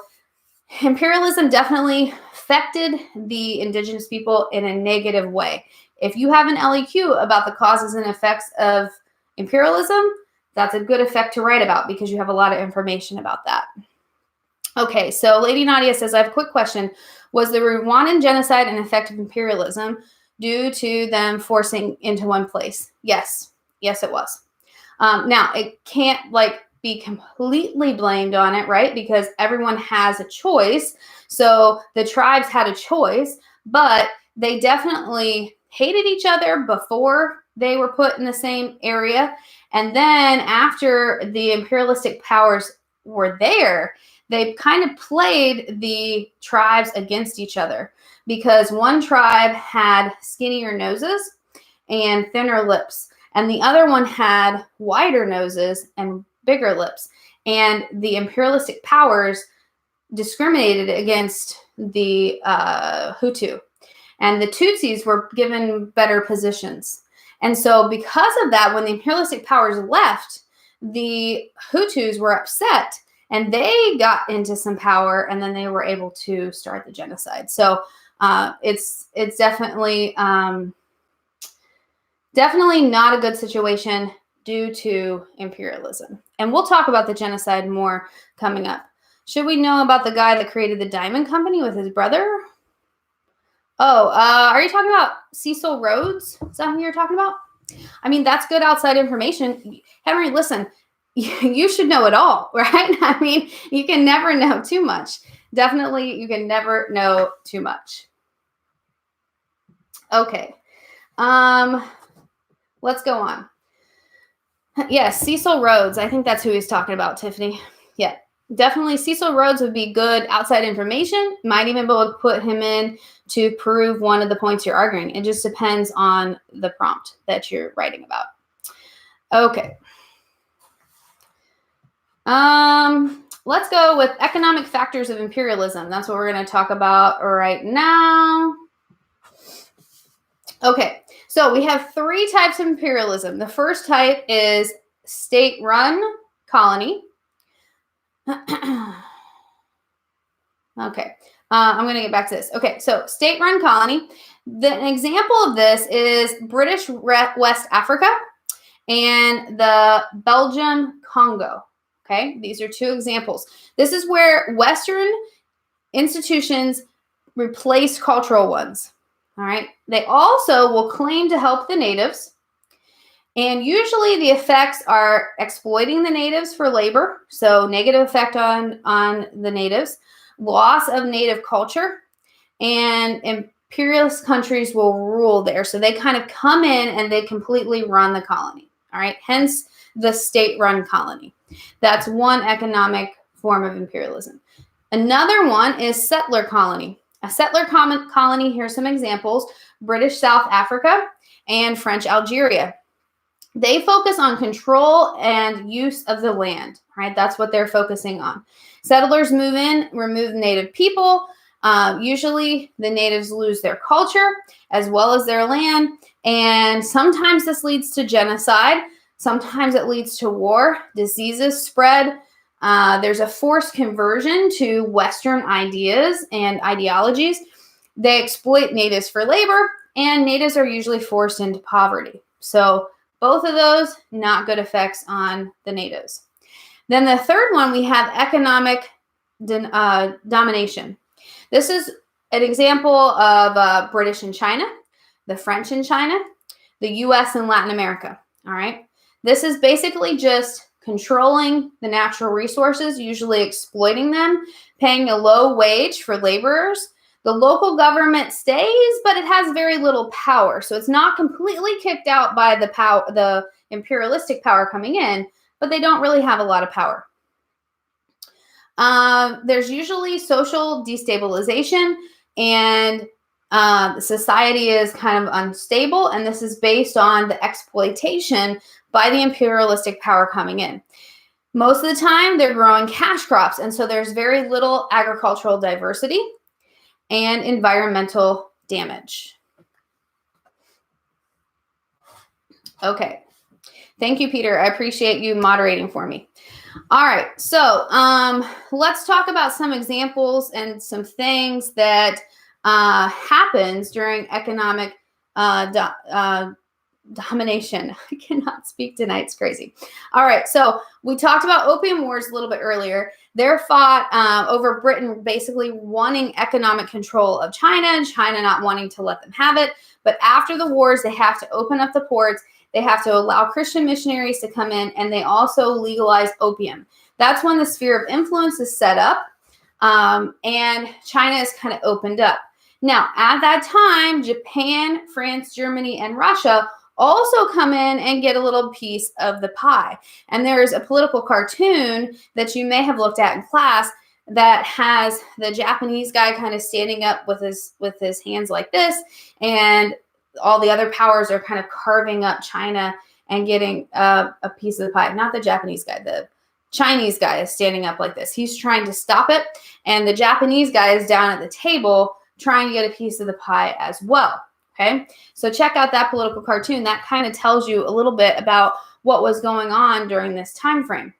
imperialism definitely affected the indigenous people in a negative way. If you have an LEQ about the causes and effects of imperialism, that's a good effect to write about because you have a lot of information about that. Okay, so Lady Nadia says, I have a quick question. Was the Rwandan genocide an effect of imperialism due to them forcing into one place? Yes, it was. Now, it can't be completely blamed on it, right? Because everyone has a choice. So the tribes had a choice, but they definitely hated each other before they were put in the same area. And then after the imperialistic powers were there, they kind of played the tribes against each other, because one tribe had skinnier noses and thinner lips, and the other one had wider noses and bigger lips. And the imperialistic powers discriminated against the Hutu, and the Tutsis were given better positions. And so because of that, when the imperialistic powers left, the Hutus were upset, and they got into some power, and then they were able to start the genocide. So it's definitely not a good situation due to imperialism. And we'll talk about the genocide more coming up. Should we know about the guy that created the diamond company with his brother? Oh, are you talking about Cecil Rhodes? Is that who you're talking about? I mean, that's good outside information. Henry, listen, you should know it all, right? I mean, you can never know too much. Definitely, you can never know too much. Okay. Let's go on. Yes, Cecil Rhodes. I think that's who he's talking about, Tiffany. Yeah, definitely Cecil Rhodes would be good outside information. Might even be able to put him in to prove one of the points you're arguing. It just depends on the prompt that you're writing about. Okay. Let's go with economic factors of imperialism. That's what we're going to talk about right now. Okay, so we have 3 types of imperialism. The first type is state-run colony. Okay, I'm going to get back to this. Okay, so state-run colony. An example of this is British West Africa and the Belgium Congo. Okay, these are 2 examples. This is where Western institutions replace cultural ones. All right. They also will claim to help the natives. And usually the effects are exploiting the natives for labor. So negative effect on the natives, loss of native culture, and imperialist countries will rule there. So they kind of come in and they completely run the colony. All right. Hence the state-run colony. That's one economic form of imperialism. Another one is settler colony. A settler colony, here's some examples: British South Africa and French Algeria. They focus on control and use of the land, right? That's what they're focusing on. Settlers move in, remove native people. Usually the natives lose their culture as well as their land. And sometimes this leads to genocide. Sometimes it leads to war. Diseases spread. There's a forced conversion to Western ideas and ideologies. They exploit natives for labor, and natives are usually forced into poverty. So both of those, not good effects on the natives. Then the third one, we have economic domination. This is an example of British in China, the French in China, the U.S. and Latin America. All right. This is basically just controlling the natural resources, usually exploiting them, paying a low wage for laborers. The local government stays, but it has very little power. So it's not completely kicked out by the imperialistic power coming in, but they don't really have a lot of power. There's usually social destabilization, and society is kind of unstable, and this is based on the exploitation by the imperialistic power coming in. Most of the time, they're growing cash crops, and so there's very little agricultural diversity and environmental damage. Okay. Thank you, Peter. I appreciate you moderating for me. All right. So let's talk about some examples and some things that happens during economic domination. I cannot speak tonight. It's crazy. All right. So we talked about Opium Wars a little bit earlier. They're fought over Britain basically wanting economic control of China and China not wanting to let them have it. But after the wars, they have to open up the ports. They have to allow Christian missionaries to come in, and they also legalize opium. That's when the sphere of influence is set up, and China is kind of opened up. Now, at that time, Japan, France, Germany, and Russia also come in and get a little piece of the pie. And there is a political cartoon that you may have looked at in class that has the Japanese guy kind of standing up with his hands like this, and all the other powers are kind of carving up China and getting a piece of the pie. Not the Japanese guy, the Chinese guy is standing up like this. He's trying to stop it, and the Japanese guy is down at the table trying to get a piece of the pie as well. Okay, so check out that political cartoon. That kind of tells you a little bit about what was going on during this time frame.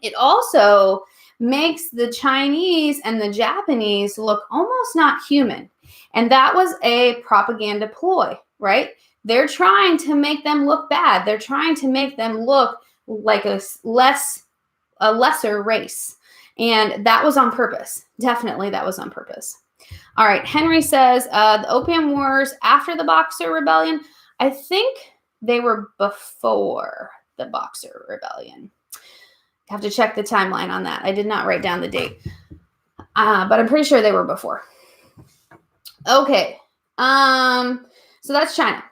It also makes the Chinese and the Japanese look almost not human. And that was a propaganda ploy, right? They're trying to make them look bad. They're trying to make them look like a lesser race. And that was on purpose. Definitely that was on purpose. All right. Henry says the Opium Wars after the Boxer Rebellion. I think they were before the Boxer Rebellion. I have to check the timeline on that. I did not write down the date, but I'm pretty sure they were before. Okay. So that's China.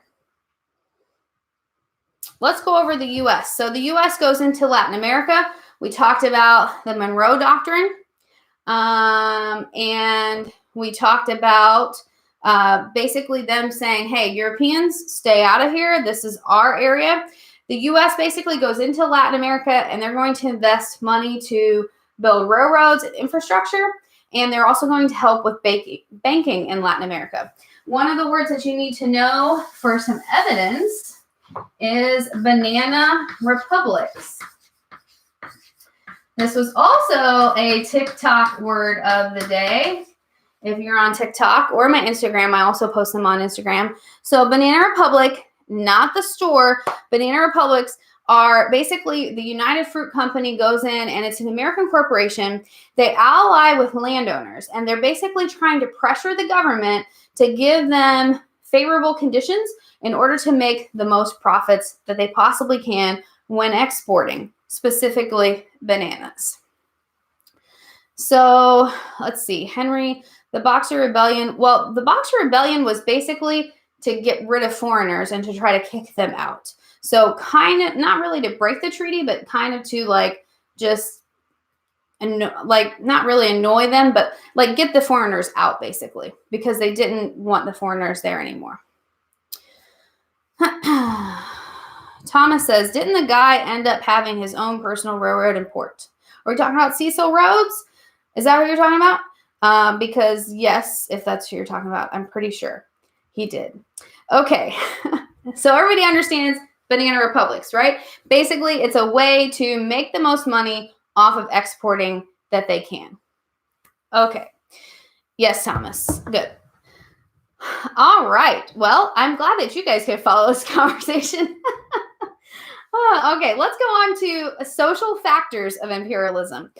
Let's go over the U.S. So the U.S. goes into Latin America. We talked about the Monroe Doctrine, and we talked about basically them saying, hey, Europeans, stay out of here. This is our area. The U.S. basically goes into Latin America, and they're going to invest money to build railroads and infrastructure, and they're also going to help with banking in Latin America. One of the words that you need to know for some evidence is banana republics. This was also a TikTok word of the day. If you're on TikTok or my Instagram, I also post them on Instagram. So Banana Republic, not the store. Banana Republics are basically the United Fruit Company goes in, and it's an American corporation. They ally with landowners, and they're basically trying to pressure the government to give them favorable conditions in order to make the most profits that they possibly can when exporting, specifically bananas. So let's see, Henry, the Boxer Rebellion. Well, the Boxer Rebellion was basically to get rid of foreigners and to try to kick them out. So kind of, not really to break the treaty, but kind of to like just, not really annoy them, but like get the foreigners out basically, because they didn't want the foreigners there anymore. Thomas says, didn't the guy end up having his own personal railroad and port? Are we talking about Cecil Rhodes? Is that what you're talking about? Because yes, if that's who you're talking about, I'm pretty sure he did. Okay. So everybody understands banana republics, right? Basically, it's a way to make the most money off of exporting that they can. Okay. Yes, Thomas. Good. All right. Well, I'm glad that you guys could follow this conversation. Okay, let's go on to social factors of imperialism.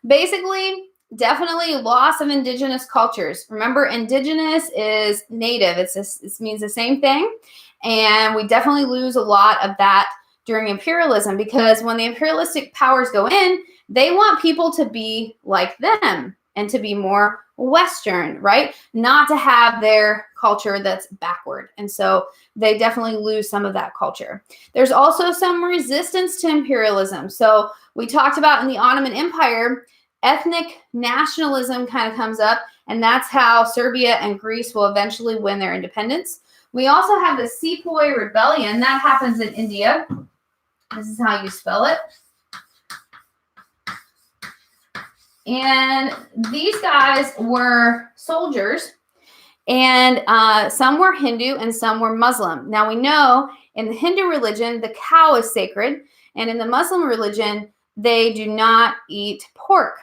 Basically, definitely loss of indigenous cultures. Remember, indigenous is native. It means the same thing. And we definitely lose a lot of that during imperialism, because when the imperialistic powers go in, they want people to be like them and to be more Western, right? Not to have their culture that's backward. And so they definitely lose some of that culture. There's also some resistance to imperialism. So we talked about in the Ottoman Empire, ethnic nationalism kind of comes up, and that's how Serbia and Greece will eventually win their independence. We also have the Sepoy Rebellion. That happens in India. This is how you spell it. And these guys were soldiers, and some were Hindu and some were Muslim. Now we know in the Hindu religion, the cow is sacred, and in the Muslim religion, they do not eat pork.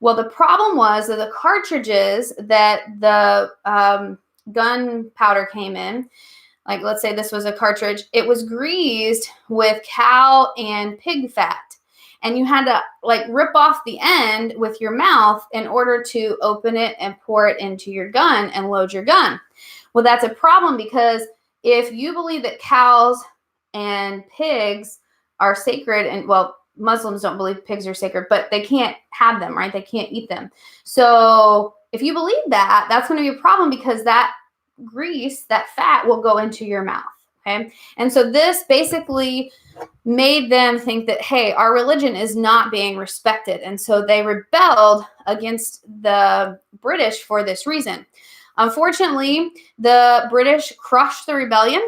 Well, the problem was that the cartridges that the gunpowder came in, like let's say this was a cartridge, it was greased with cow and pig fat. And you had to like rip off the end with your mouth in order to open it and pour it into your gun and load your gun. Well, that's a problem, because if you believe that cows and pigs are sacred, and well, Muslims don't believe pigs are sacred, but they can't have them, right? They can't eat them. So if you believe that, that's going to be a problem, because that grease, that fat will go into your mouth. Okay. And so this basically made them think that, hey, our religion is not being respected. And so they rebelled against the British for this reason. Unfortunately, the British crushed the rebellion,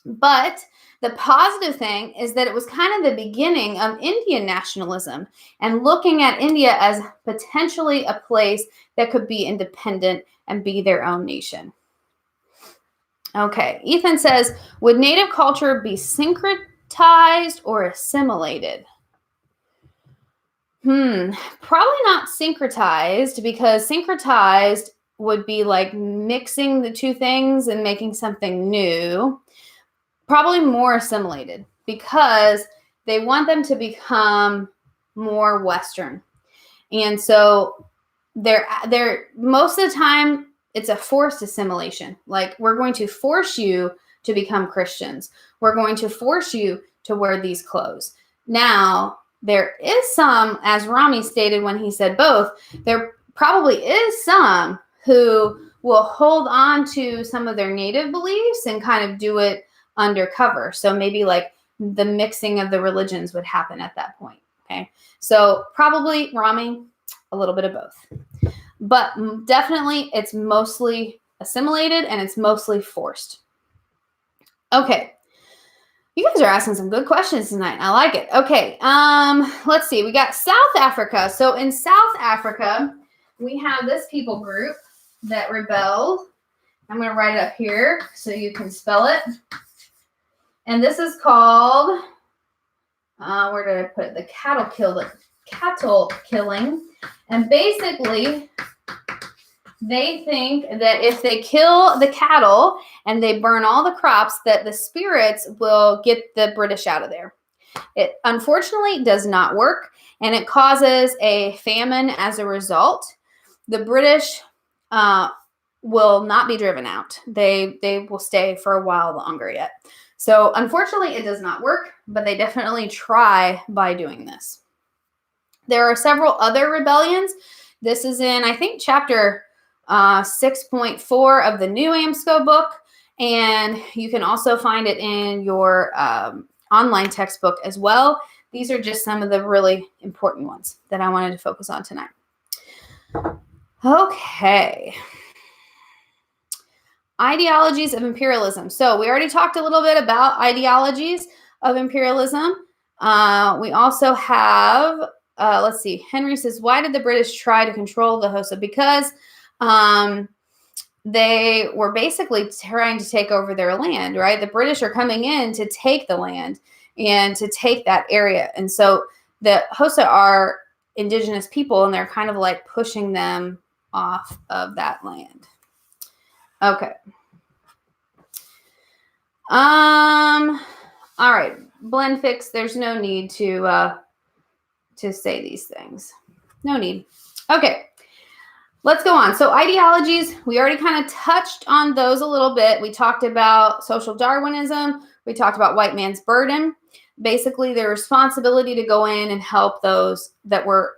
but the positive thing is that it was kind of the beginning of Indian nationalism and looking at India as potentially a place that could be independent and be their own nation. Okay, Ethan says, would native culture be syncretized or assimilated? Probably not syncretized, because syncretized would be like mixing the two things and making something new. Probably more assimilated, because they want them to become more Western. And so they're most of the time it's a forced assimilation. Like, we're going to force you to become Christians. We're going to force you to wear these clothes. Now, there is some, as Rami stated when he said both, there probably is some who will hold on to some of their native beliefs and kind of do it undercover. So maybe like the mixing of the religions would happen at that point. Okay. So probably, Rami, a little bit of both. But definitely it's mostly assimilated and it's mostly forced. Okay. You guys are asking some good questions tonight. I like it. Okay. Let's see. We got South Africa. So in South Africa, we have this people group that rebelled. I'm going to write it up here so you can spell it. And this is called, where did I put it? The cattle killing. And basically, they think that if they kill the cattle and they burn all the crops, that the spirits will get the British out of there. It unfortunately does not work, and it causes a famine as a result. The British will not be driven out. They will stay for a while longer yet. So unfortunately, it does not work, but they definitely try by doing this. There are several other rebellions. This is in, I think, chapter 6.4 of the New AMSCO book, and you can also find it in your online textbook as well. These are just some of the really important ones that I wanted to focus on tonight. Okay. Ideologies of imperialism. So we already talked a little bit about ideologies of imperialism. We also have, let's see, Henry says, why did the British try to control the Xhosa? Because they were basically trying to take over their land, right? The British are coming in to take the land and to take that area. And so the Xhosa are indigenous people, and they're kind of like pushing them off of that land. Okay. All right. Blend fix. There's no need to say these things. No need. Okay. Let's go on. So ideologies, we already kind of touched on those a little bit. We talked about social Darwinism. We talked about white man's burden. Basically, their responsibility to go in and help those that were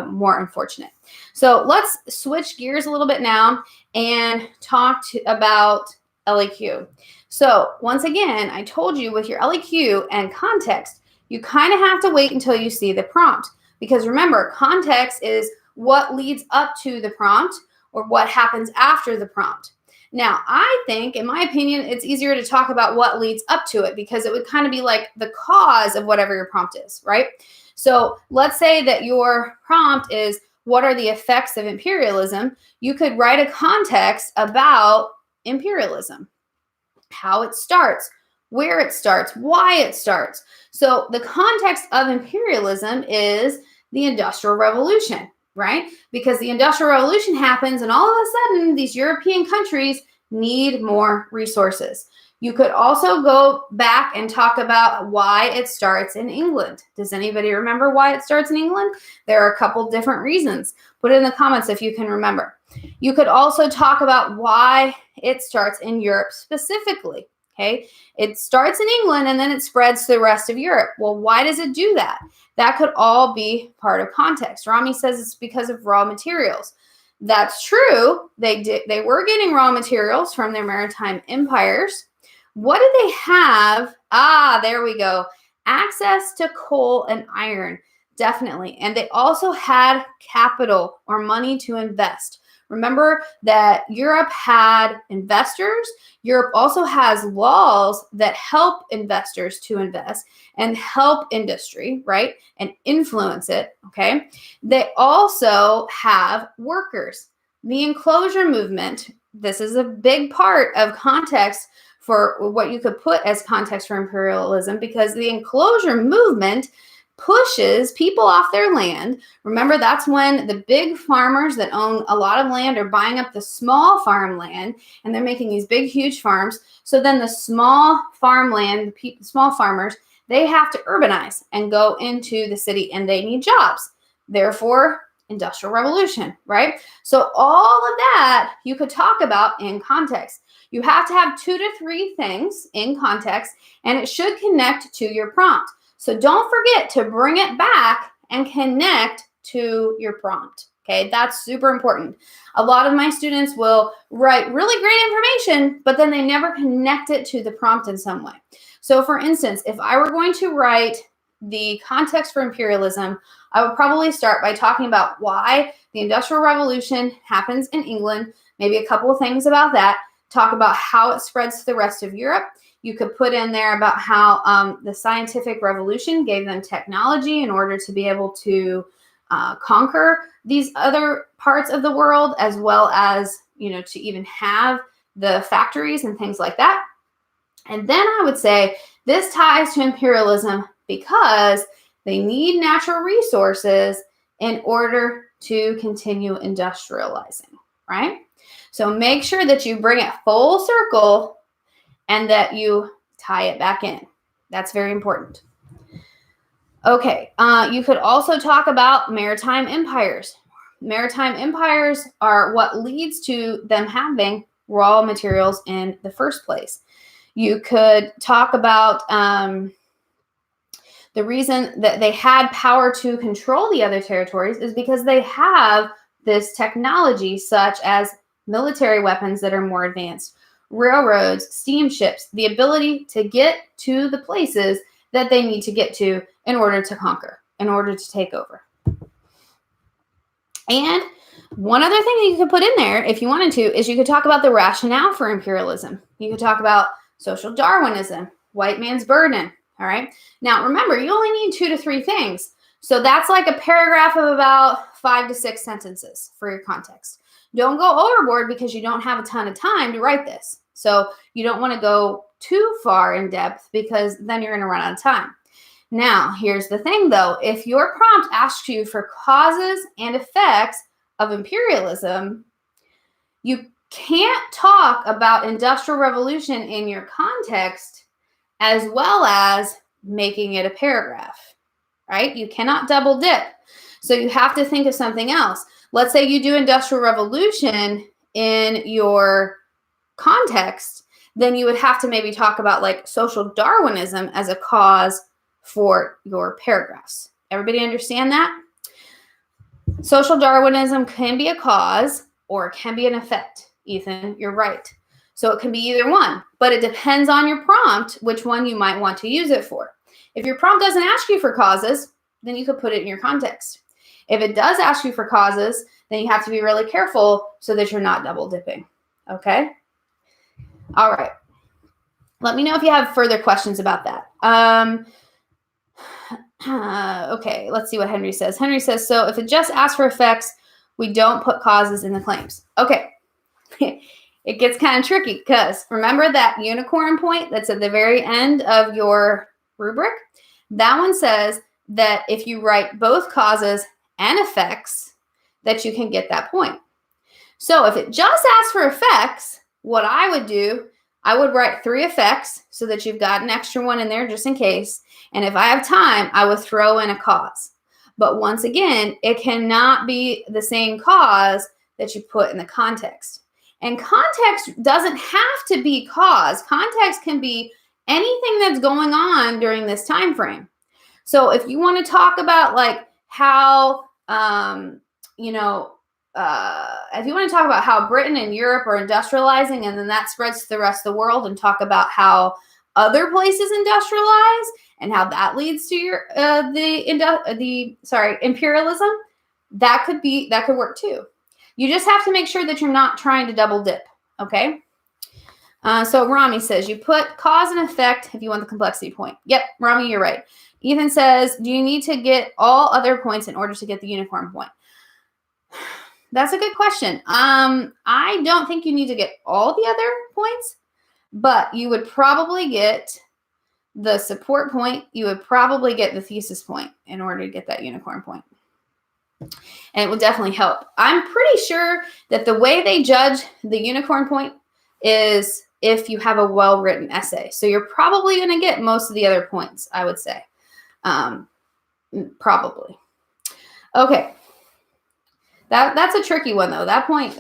more unfortunate. So let's switch gears a little bit now and talk about LEQ. So once again, I told you with your LEQ and context, you kind of have to wait until you see the prompt. Because remember, context is what leads up to the prompt or what happens after the prompt. Now, I think, in my opinion, it's easier to talk about what leads up to it because it would kind of be like the cause of whatever your prompt is, right? So let's say that your prompt is, what are the effects of imperialism? You could write a context about imperialism, how it starts, where it starts, why it starts. So the context of imperialism is the Industrial Revolution, right? Because the Industrial Revolution happens and all of a sudden these European countries need more resources. You could also go back and talk about why it starts in England. Does anybody remember why it starts in England? There are a couple different reasons. Put it in the comments if you can remember. You could also talk about why it starts in Europe specifically. Okay, it starts in England and then it spreads to the rest of Europe. Well, why does it do that? That could all be part of context. Rami says it's because of raw materials. That's true. They were getting raw materials from their maritime empires. What did they have? There we go. Access to coal and iron, definitely. And they also had capital or money to invest. Remember that Europe had investors. Europe also has laws that help investors to invest and help industry, right? And influence it, okay? They also have workers. The enclosure movement, this is a big part of context for what you could put as context for imperialism, because the enclosure movement pushes people off their land. Remember, that's when the big farmers that own a lot of land are buying up the small farmland, and they're making these big, huge farms. So then the small farmland, small farmers, they have to urbanize and go into the city, and they need jobs. Therefore, Industrial Revolution, right? So all of that you could talk about in context. You have to have 2 to 3 things in context, and it should connect to your prompt. So don't forget to bring it back and connect to your prompt. Okay, that's super important. A lot of my students will write really great information, but then they never connect it to the prompt in some way. So for instance, if I were going to write the context for imperialism, I would probably start by talking about why the Industrial Revolution happens in England, maybe a couple of things about that, talk about how it spreads to the rest of Europe. You could put in there about how the scientific revolution gave them technology in order to be able to conquer these other parts of the world, as well as, to even have the factories and things like that. And then I would say this ties to imperialism because they need natural resources in order to continue industrializing, right? So make sure that you bring it full circle and that you tie it back in. That's very important. Okay, you could also talk about maritime empires. Maritime empires are what leads to them having raw materials in the first place. You could talk about the reason that they had power to control the other territories is because they have this technology, such as military weapons that are more advanced, railroads, steamships, the ability to get to the places that they need to get to in order to conquer, in order to take over. And one other thing that you could put in there, if you wanted to, is you could talk about the rationale for imperialism. You could talk about social Darwinism, white man's burden. All right. Now, remember, you only need 2 to 3 things. So that's like a paragraph of about 5 to 6 sentences for your context. Don't go overboard because you don't have a ton of time to write this. So you don't want to go too far in depth because then you're going to run out of time. Now, here's the thing, though. If your prompt asks you for causes and effects of imperialism, you can't talk about Industrial Revolution in your context as well as making it a paragraph, right? You cannot double dip. So you have to think of something else. Let's say you do Industrial Revolution in your context, then you would have to maybe talk about like social Darwinism as a cause for your paragraphs. Everybody understand that? Social Darwinism can be a cause or it can be an effect. Ethan, you're right. So it can be either one, but it depends on your prompt, which one you might want to use it for. If your prompt doesn't ask you for causes, then you could put it in your context. If it does ask you for causes, then you have to be really careful so that you're not double dipping. Okay? All right. Let me know if you have further questions about that. Okay, let's see what Henry says. Henry says, so if it just asks for effects, we don't put causes in the claims. Okay. It gets kind of tricky because remember that unicorn point that's at the very end of your rubric? That one says that if you write both causes and effects, that you can get that point. So if it just asks for effects, what I would do, I would write 3 effects so that you've got an extra one in there just in case. And if I have time, I would throw in a cause. But once again, it cannot be the same cause that you put in the context. And context doesn't have to be cause. Context can be anything that's going on during this time frame. So if you want to talk about like how, if you want to talk about how Britain and Europe are industrializing and then that spreads to the rest of the world and talk about how other places industrialize and how that leads to your imperialism, that could work too. You just have to make sure that you're not trying to double dip, okay? So Rami says, you put cause and effect if you want the complexity point. Yep, Rami, you're right. Ethan says, do you need to get all other points in order to get the unicorn point? That's a good question. I don't think you need to get all the other points, but you would probably get the support point. You would probably get the thesis point in order to get that unicorn point. And it will definitely help. I'm pretty sure that the way they judge the unicorn point is if you have a well-written essay. So you're probably going to get most of the other points, I would say. Probably. Okay. That's a tricky one though. That point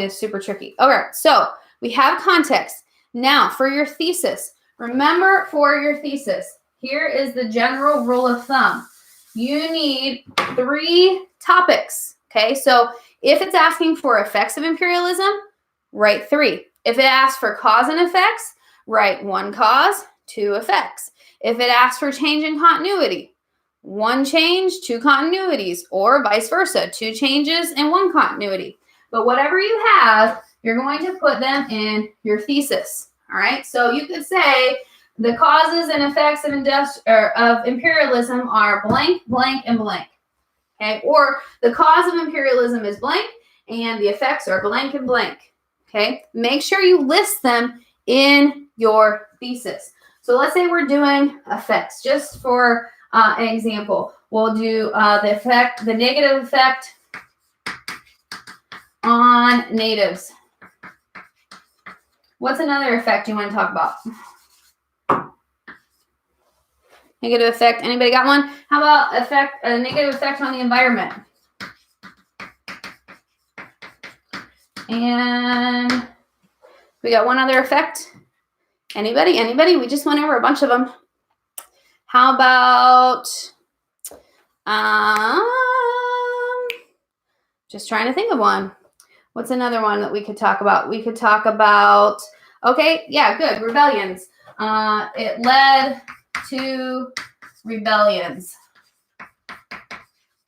is super tricky. Okay, so we have context. Now for your thesis, remember for your thesis, here is the general rule of thumb. You need 3 topics. Okay, so if it's asking for effects of imperialism, write 3. If it asks for cause and effects, write 1 cause, 2 effects. If it asks for change in continuity, 1 change, 2 continuities, or vice versa, 2 changes and 1 continuity. But whatever you have, you're going to put them in your thesis. All right, so you could say the causes and effects of imperialism are blank, blank, and blank. Okay, or the cause of imperialism is blank, and the effects are blank and blank. Okay, make sure you list them in your thesis. So let's say we're doing effects, just for an example. We'll do the negative effect on natives. What's another effect you want to talk about? Negative effect. Anybody got one? How about a negative effect on the environment? And we got one other effect. Anybody? We just went over a bunch of them. How about just trying to think of one. What's another one that we could talk about? We could talk about, okay, yeah, good, rebellions. It led to rebellions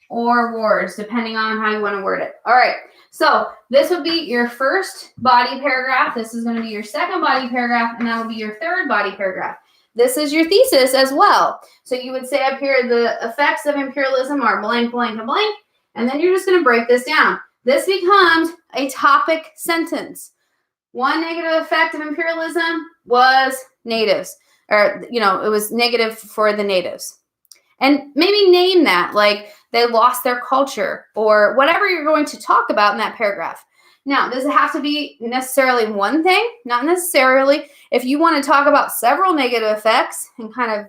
or wars, depending on how you want to word it. All right, so this would be your first body paragraph. This is going to be your second body paragraph, and that will be your third body paragraph. This is your thesis as well. So you would say up here, the effects of imperialism are blank, blank, and blank, and then you're just going to break this down. This becomes a topic sentence. 1 negative effect of imperialism was natives, or, it was negative for the natives. And maybe name that, like they lost their culture or whatever you're going to talk about in that paragraph. Now, does it have to be necessarily one thing? Not necessarily. If you want to talk about several negative effects and kind of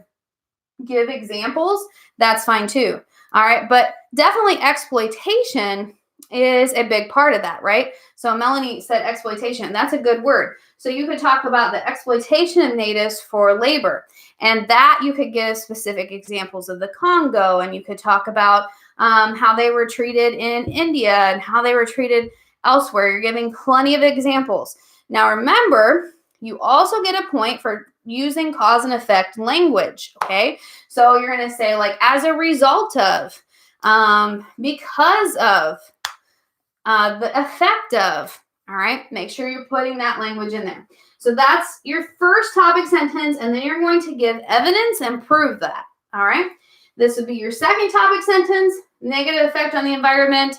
give examples, that's fine too. All right, but definitely exploitation is a big part of that, right? So Melanie said exploitation. That's a good word. So you could talk about the exploitation of natives for labor, and that you could give specific examples of the Congo, and you could talk about how they were treated in India and how they were treated elsewhere. You're giving plenty of examples. Now remember, you also get a point for using cause and effect language, okay? So you're going to say like as a result of, because of, the effect of, all right? Make sure you're putting that language in there. So that's your first topic sentence, and then you're going to give evidence and prove that, all right? This would be your second topic sentence, negative effect on the environment.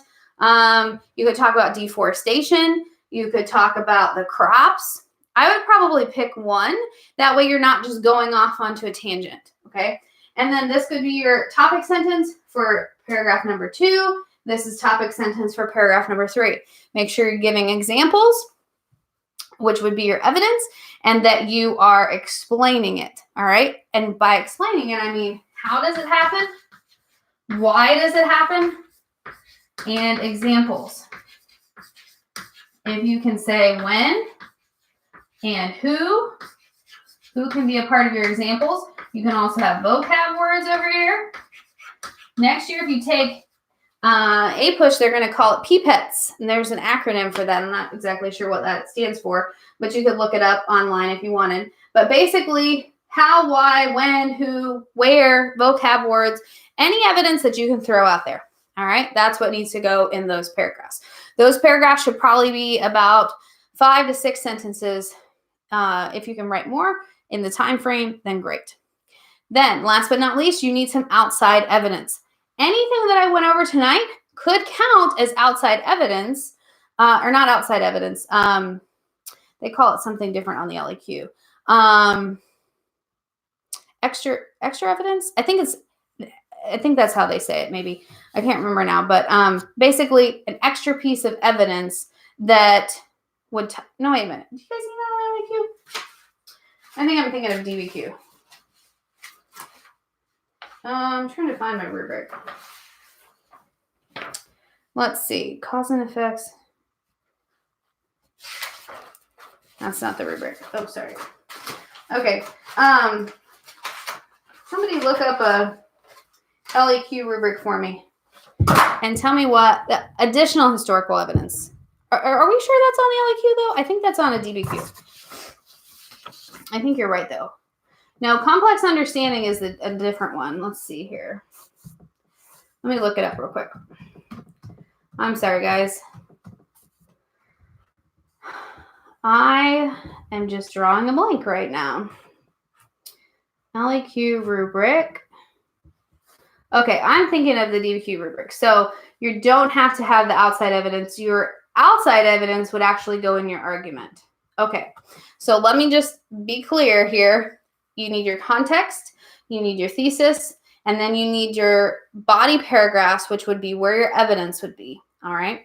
You could talk about deforestation. You could talk about the crops. I would probably pick one. That way you're not just going off onto a tangent, okay? And then this could be your topic sentence for paragraph number 2. This is topic sentence for paragraph number 3. Make sure you're giving examples, which would be your evidence, and that you are explaining it, all right? And by explaining it, I mean, how does it happen? Why does it happen? And examples. If you can say when and who can be a part of your examples. You can also have vocab words over here. Next year, if you take APUSH, they're going to call it pipettes, and there's an acronym for that. I'm not exactly sure what that stands for, but you could look it up online if you wanted. But basically, how, why, when, who, where, vocab words, any evidence that you can throw out there. All right, that's what needs to go in those paragraphs. Those paragraphs should probably be about 5 to 6 sentences. If you can write more in the time frame, then great. Then, last but not least, you need some outside evidence. Anything that I went over tonight could count as outside evidence, or not outside evidence. They call it something different on the LEQ. Extra evidence. I think that's how they say it. Maybe I can't remember now. But basically, an extra piece of evidence that would. No, wait a minute. Do you guys need that LEQ? I think I'm thinking of DBQ. I'm trying to find my rubric. let's see, cause and effects. That's not the rubric. Oh, sorry. Okay. Somebody look up a LEQ rubric for me and tell me what the additional historical evidence. Are we sure that's on the LEQ though? I think that's on a DBQ. I think you're right though. Now, complex understanding is a different one. Let's see here. Let me look it up real quick. I'm sorry, guys. I am just drawing a blank right now. LEQ rubric. Okay, I'm thinking of the DBQ rubric. So you don't have to have the outside evidence. Your outside evidence would actually go in your argument. Okay, so let me just be clear here. You need your context, you need your thesis, and then you need your body paragraphs, which would be where your evidence would be. All right,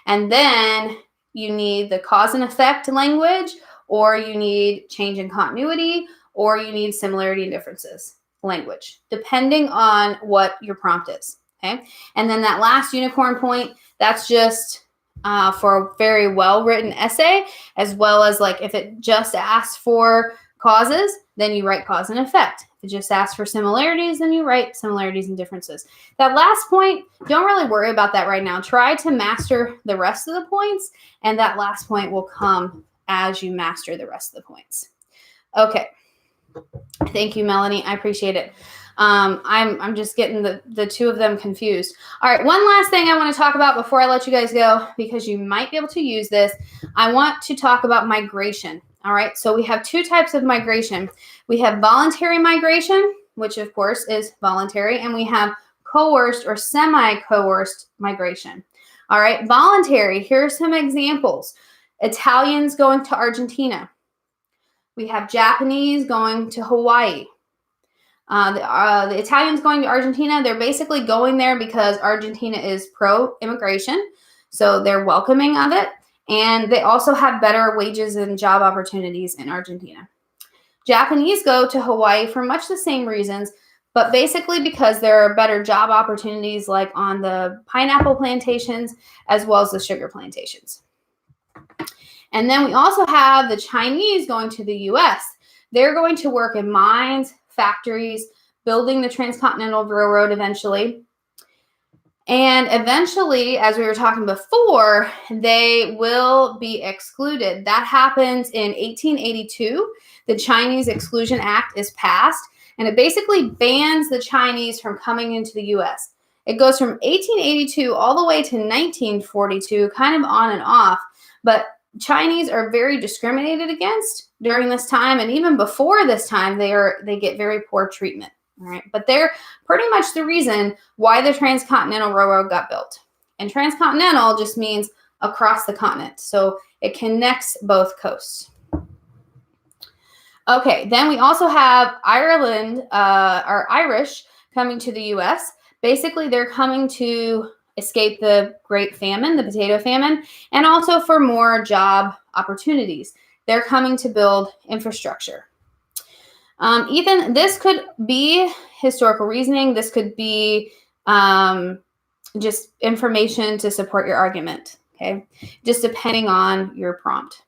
and then you need the cause and effect language, or you need change in continuity, or you need similarity and differences language, depending on what your prompt is. Okay, and then that last unicorn point, that's just for a very well written essay, as well as like if it just asks for causes, then you write cause and effect. If it just asks for similarities, then you write similarities and differences. That last point, don't really worry about that right now. Try to master the rest of the points, and that last point will come as you master the rest of the points. Okay. Thank you, Melanie. I appreciate it. I'm just getting the two of them confused. All right, one last thing I want to talk about before I let you guys go, because you might be able to use this. I want to talk about migration. All right, so we have two types of migration. We have voluntary migration, which of course is voluntary, and we have coerced or semi-coerced migration. All right, voluntary, here's some examples. Italians going to Argentina. We have Japanese going to Hawaii. The Italians going to Argentina, they're basically going there because Argentina is pro-immigration, so they're welcoming of it, and they also have better wages and job opportunities in Argentina. Japanese go to Hawaii for much the same reasons, but basically because there are better job opportunities like on the pineapple plantations as well as the sugar plantations. And then we also have the Chinese going to the U.S. They're going to work in mines, factories, building the Transcontinental Railroad eventually. And eventually, as we were talking before, they will be excluded. That happens in 1882. The Chinese Exclusion Act is passed, and it basically bans the Chinese from coming into the U.S. It goes from 1882 all the way to 1942, kind of on and off, but Chinese are very discriminated against during this time, and even before this time, they get very poor treatment. All right, but they're pretty much the reason why the Transcontinental Railroad got built. And transcontinental just means across the continent, so it connects both coasts. Okay, then we also have Ireland or Irish coming to the U.S. Basically, they're coming to escape the Great Famine, the potato famine, and also for more job opportunities. They're coming to build infrastructure. Ethan, this could be historical reasoning. This could be just information to support your argument, okay? Just depending on your prompt.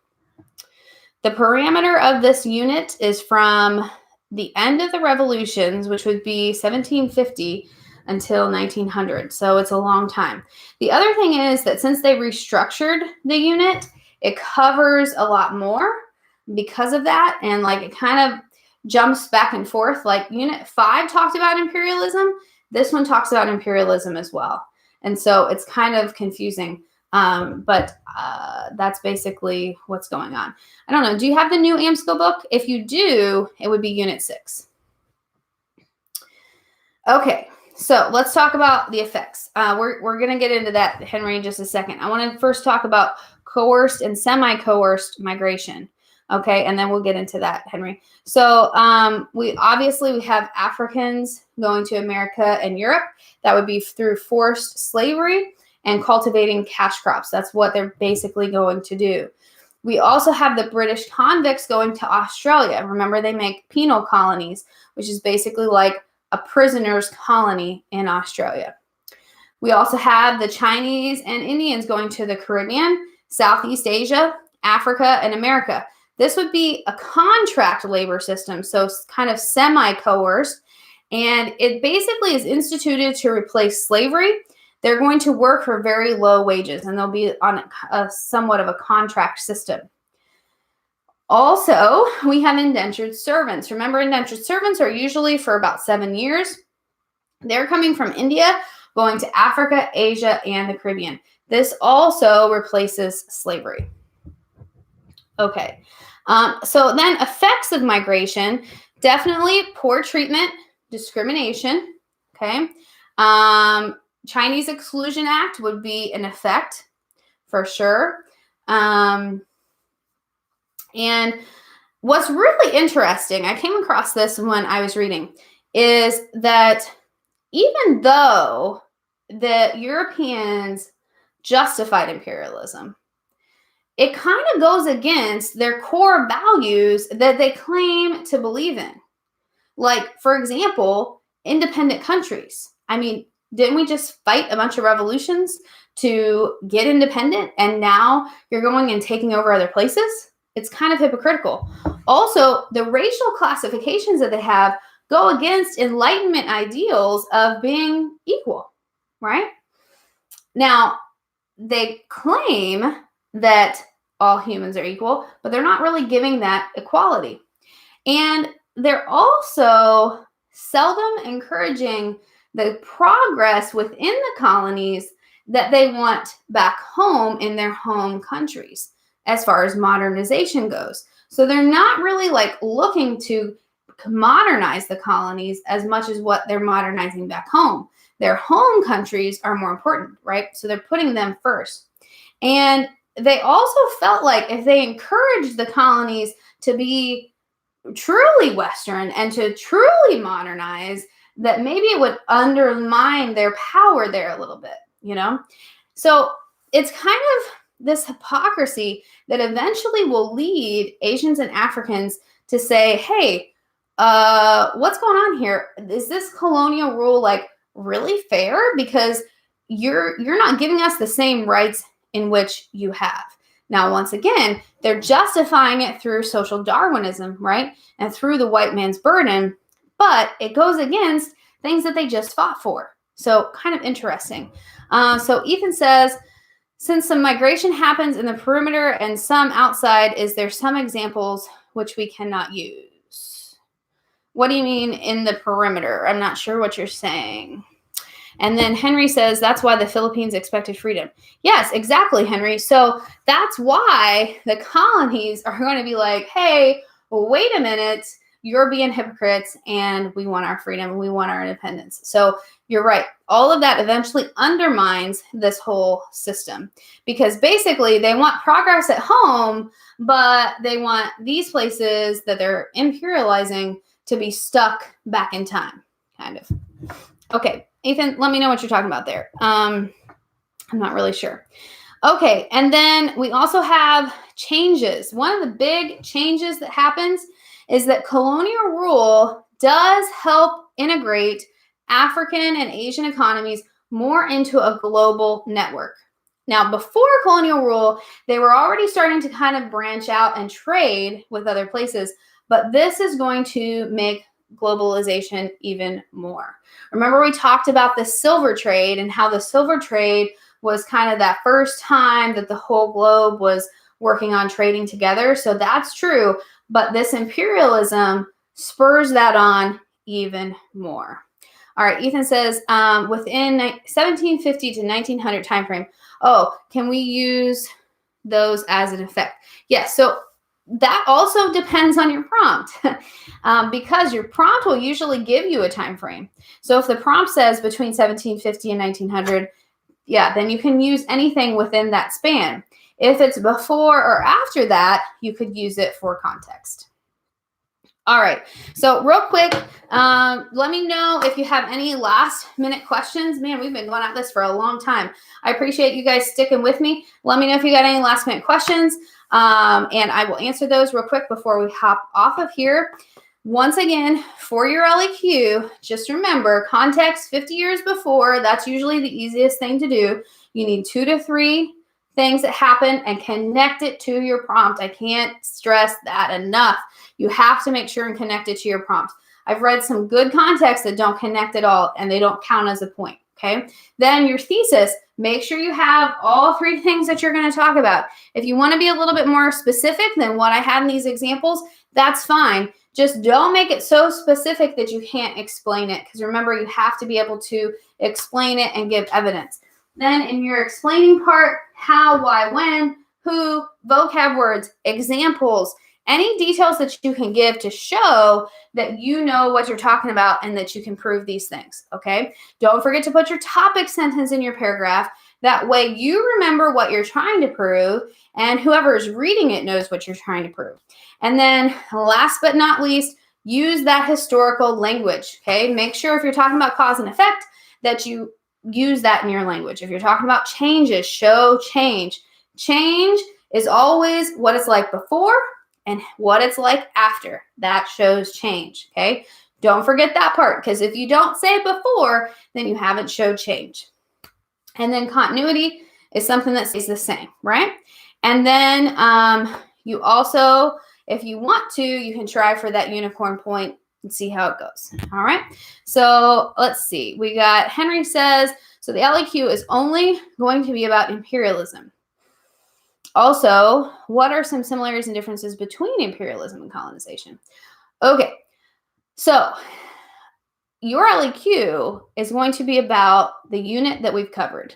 The parameter of this unit is from the end of the revolutions, which would be 1750 until 1900. So it's a long time. The other thing is that since they restructured the unit, it covers a lot more because of that. And like it kind of jumps back and forth. Like Unit 5 talked about imperialism. This one talks about imperialism as well. And so it's kind of confusing. But that's basically what's going on. I don't know. Do you have the new AMSCO book? If you do, it would be Unit 6. Okay. So let's talk about the effects. We're going to get into that, Henry, in just a second. I want to first talk about coerced and semi-coerced migration. Okay, and then we'll get into that, Henry. So we have Africans going to America and Europe. That would be through forced slavery and cultivating cash crops. That's what they're basically going to do. We also have the British convicts going to Australia. Remember, they make penal colonies, which is basically like a prisoner's colony in Australia. We also have the Chinese and Indians going to the Caribbean, Southeast Asia, Africa, and America. This would be a contract labor system, so kind of semi-coerced, and it basically is instituted to replace slavery. They're going to work for very low wages, and they'll be on a somewhat of a contract system. Also, we have indentured servants. Remember, indentured servants are usually for about 7 years. They're coming from India, going to Africa, Asia, and the Caribbean. This also replaces slavery. Okay, so then effects of migration, definitely poor treatment, discrimination, okay? Chinese Exclusion Act would be an effect for sure. And what's really interesting, I came across this when I was reading, is that even though the Europeans justified imperialism, it kind of goes against their core values that they claim to believe in. Like, for example, independent countries. I mean, didn't we just fight a bunch of revolutions to get independent, and now you're going and taking over other places? It's kind of hypocritical. Also, the racial classifications that they have go against Enlightenment ideals of being equal, right? Now, they claim that all humans are equal, but they're not really giving that equality. And they're also seldom encouraging the progress within the colonies that they want back home in their home countries as far as modernization goes. So they're not really like looking to modernize the colonies as much as what they're modernizing back home. Their home countries are more important, right? So they're putting them first. And they also felt like if they encouraged the colonies to be truly Western and to truly modernize, that maybe it would undermine their power there a little bit, you know? So it's kind of this hypocrisy that eventually will lead Asians and Africans to say, hey, what's going on here? Is this colonial rule like really fair? Because you're not giving us the same rights in which you have. Now, once again, they're justifying it through social Darwinism, right? And through the white man's burden, but it goes against things that they just fought for. So kind of interesting. So Ethan says, since some migration happens in the perimeter and some outside, is there some examples which we cannot use? What do you mean in the perimeter? I'm not sure what you're saying. And then Henry says, that's why the Philippines expected freedom. Yes, exactly, Henry. So that's why the colonies are going to be like, hey, wait a minute, you're being hypocrites and we want our freedom, we want our independence. So you're right. All of that eventually undermines this whole system because basically they want progress at home, but they want these places that they're imperializing to be stuck back in time, kind of. Okay, Ethan, let me know what you're talking about there. I'm not really sure. Okay, and then we also have changes. One of the big changes that happens is that colonial rule does help integrate African and Asian economies more into a global network. Now, before colonial rule, they were already starting to kind of branch out and trade with other places, but this is going to make globalization even more. Remember, we talked about the silver trade and how the silver trade was kind of that first time that the whole globe was working on trading together. So that's true. But this imperialism spurs that on even more. All right, Ethan says, within 1750 to 1900 timeframe, can we use those as an effect? Yes, so that also depends on your prompt because your prompt will usually give you a time frame. So if the prompt says between 1750 and 1900, yeah, then you can use anything within that span. If it's before or after that, you could use it for context. All right, so real quick, let me know if you have any last minute questions. Man, we've been going at this for a long time. I appreciate you guys sticking with me. Let me know if you got any last minute questions, and I will answer those real quick before we hop off of here. Once again, for your LEQ, just remember context 50 years before. That's usually the easiest thing to do. You need 2 to 3 things that happen and connect it to your prompt. I can't stress that enough. You have to make sure and connect it to your prompt. I've read some good context that don't connect at all and they don't count as a point. Okay. Then your thesis, make sure you have all 3 things that you're going to talk about. If you want to be a little bit more specific than what I had in these examples, that's fine. Just don't make it so specific that you can't explain it. Because remember, you have to be able to explain it and give evidence. Then in your explaining part, how, why, when, who, vocab words, examples, any details that you can give to show that you know what you're talking about and that you can prove these things, okay? Don't forget to put your topic sentence in your paragraph. That way you remember what you're trying to prove and whoever is reading it knows what you're trying to prove. And then last but not least, use that historical language, okay? Make sure if you're talking about cause and effect that you use that in your language. If you're talking about changes, show change. Change is always what it's like before and what it's like after. That shows change, okay? Don't forget that part, because if you don't say before, then you haven't showed change. And then continuity is something that stays the same, right? And then you also, if you want to, you can try for that unicorn point and see how it goes. All right. So let's see. We got Henry says, so the LEQ is only going to be about imperialism. Also, what are some similarities and differences between imperialism and colonization? Okay. So your LEQ is going to be about the unit that we've covered,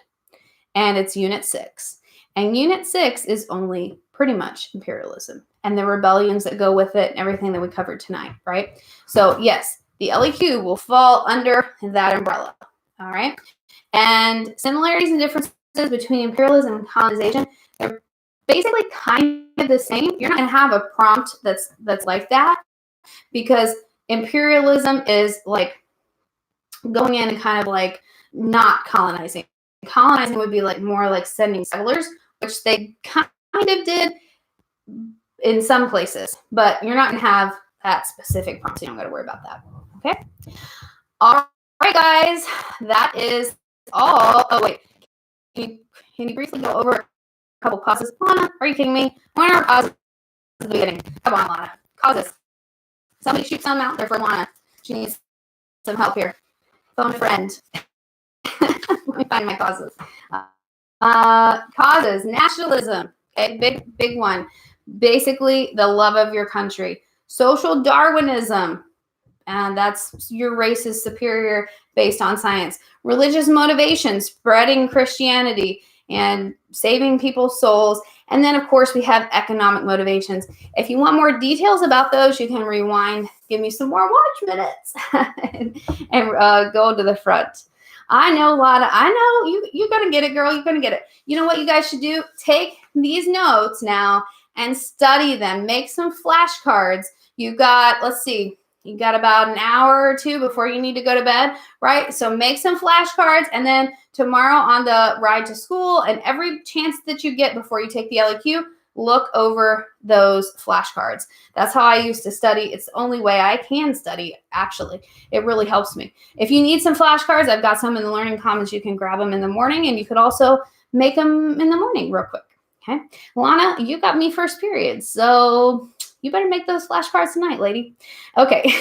and it's Unit 6. And Unit 6 is only pretty much imperialism and the rebellions that go with it and everything that we covered tonight, right? So yes, the LEQ will fall under that umbrella, all right? And similarities and differences between imperialism and colonization, they're basically kind of the same. You're not going to have a prompt that's like that, because imperialism is like going in and kind of like not colonizing. Colonizing would be like more like sending settlers, which they kind of did in some places, but you're not going to have that specific prompt, so you don't got to worry about that. Okay. All right, guys, that is all. Oh, wait. Can you briefly go over a couple causes? Lana, are you kidding me? What are causes at the beginning? Come on, Lana. Causes. Somebody shoot some out there for Lana. She needs some help here. Phone a friend. Let me find my causes. Causes. Nationalism. Okay, big one. Basically, the love of your country. Social Darwinism. And that's your race is superior based on science. Religious motivation, spreading Christianity and saving people's souls. And then, of course, we have economic motivations. If you want more details about those, you can rewind, give me some more watch minutes, and go to the front. I know, Lana. I know you're going to get it, girl. You're going to get it. You know what you guys should do? Take these notes now and study them. Make some flashcards. You got, let's see, you got about an hour or two before you need to go to bed, right? So make some flashcards, and then tomorrow on the ride to school and every chance that you get before you take the LEQ, look over those flashcards. That's how I used to study. It's the only way I can study, actually. It really helps me. If you need some flashcards, I've got some in the Learning Commons. You can grab them in the morning, and you could also make them in the morning real quick, okay? Lana, you got me first period, so you better make those flashcards tonight, lady. Okay,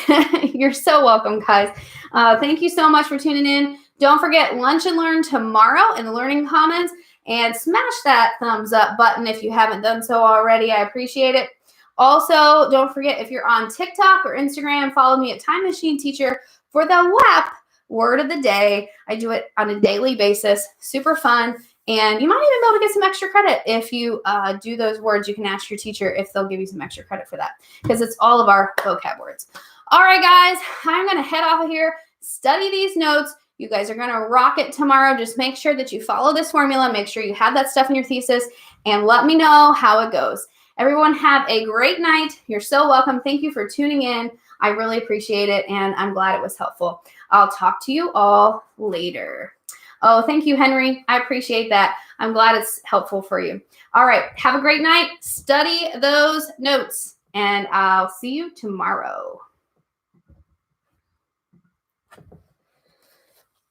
you're so welcome, guys. Thank you so much for tuning in. Don't forget Lunch and Learn tomorrow in the Learning Commons, and smash that thumbs up button if you haven't done so already. I appreciate it. Also, don't forget, if you're on TikTok or Instagram, follow me at Time Machine Teacher for the WAP word of the day. I do it on a daily basis. Super fun. And you might even be able to get some extra credit if you do those words. You can ask your teacher if they'll give you some extra credit for that, because it's all of our vocab words. All right, guys, I'm going to head off of here, study these notes. You guys are going to rock it tomorrow. Just make sure that you follow this formula. Make sure you have that stuff in your thesis, and let me know how it goes. Everyone have a great night. You're so welcome. Thank you for tuning in. I really appreciate it, and I'm glad it was helpful. I'll talk to you all later. Oh, thank you, Henry. I appreciate that. I'm glad it's helpful for you. All right. Have a great night. Study those notes, and I'll see you tomorrow.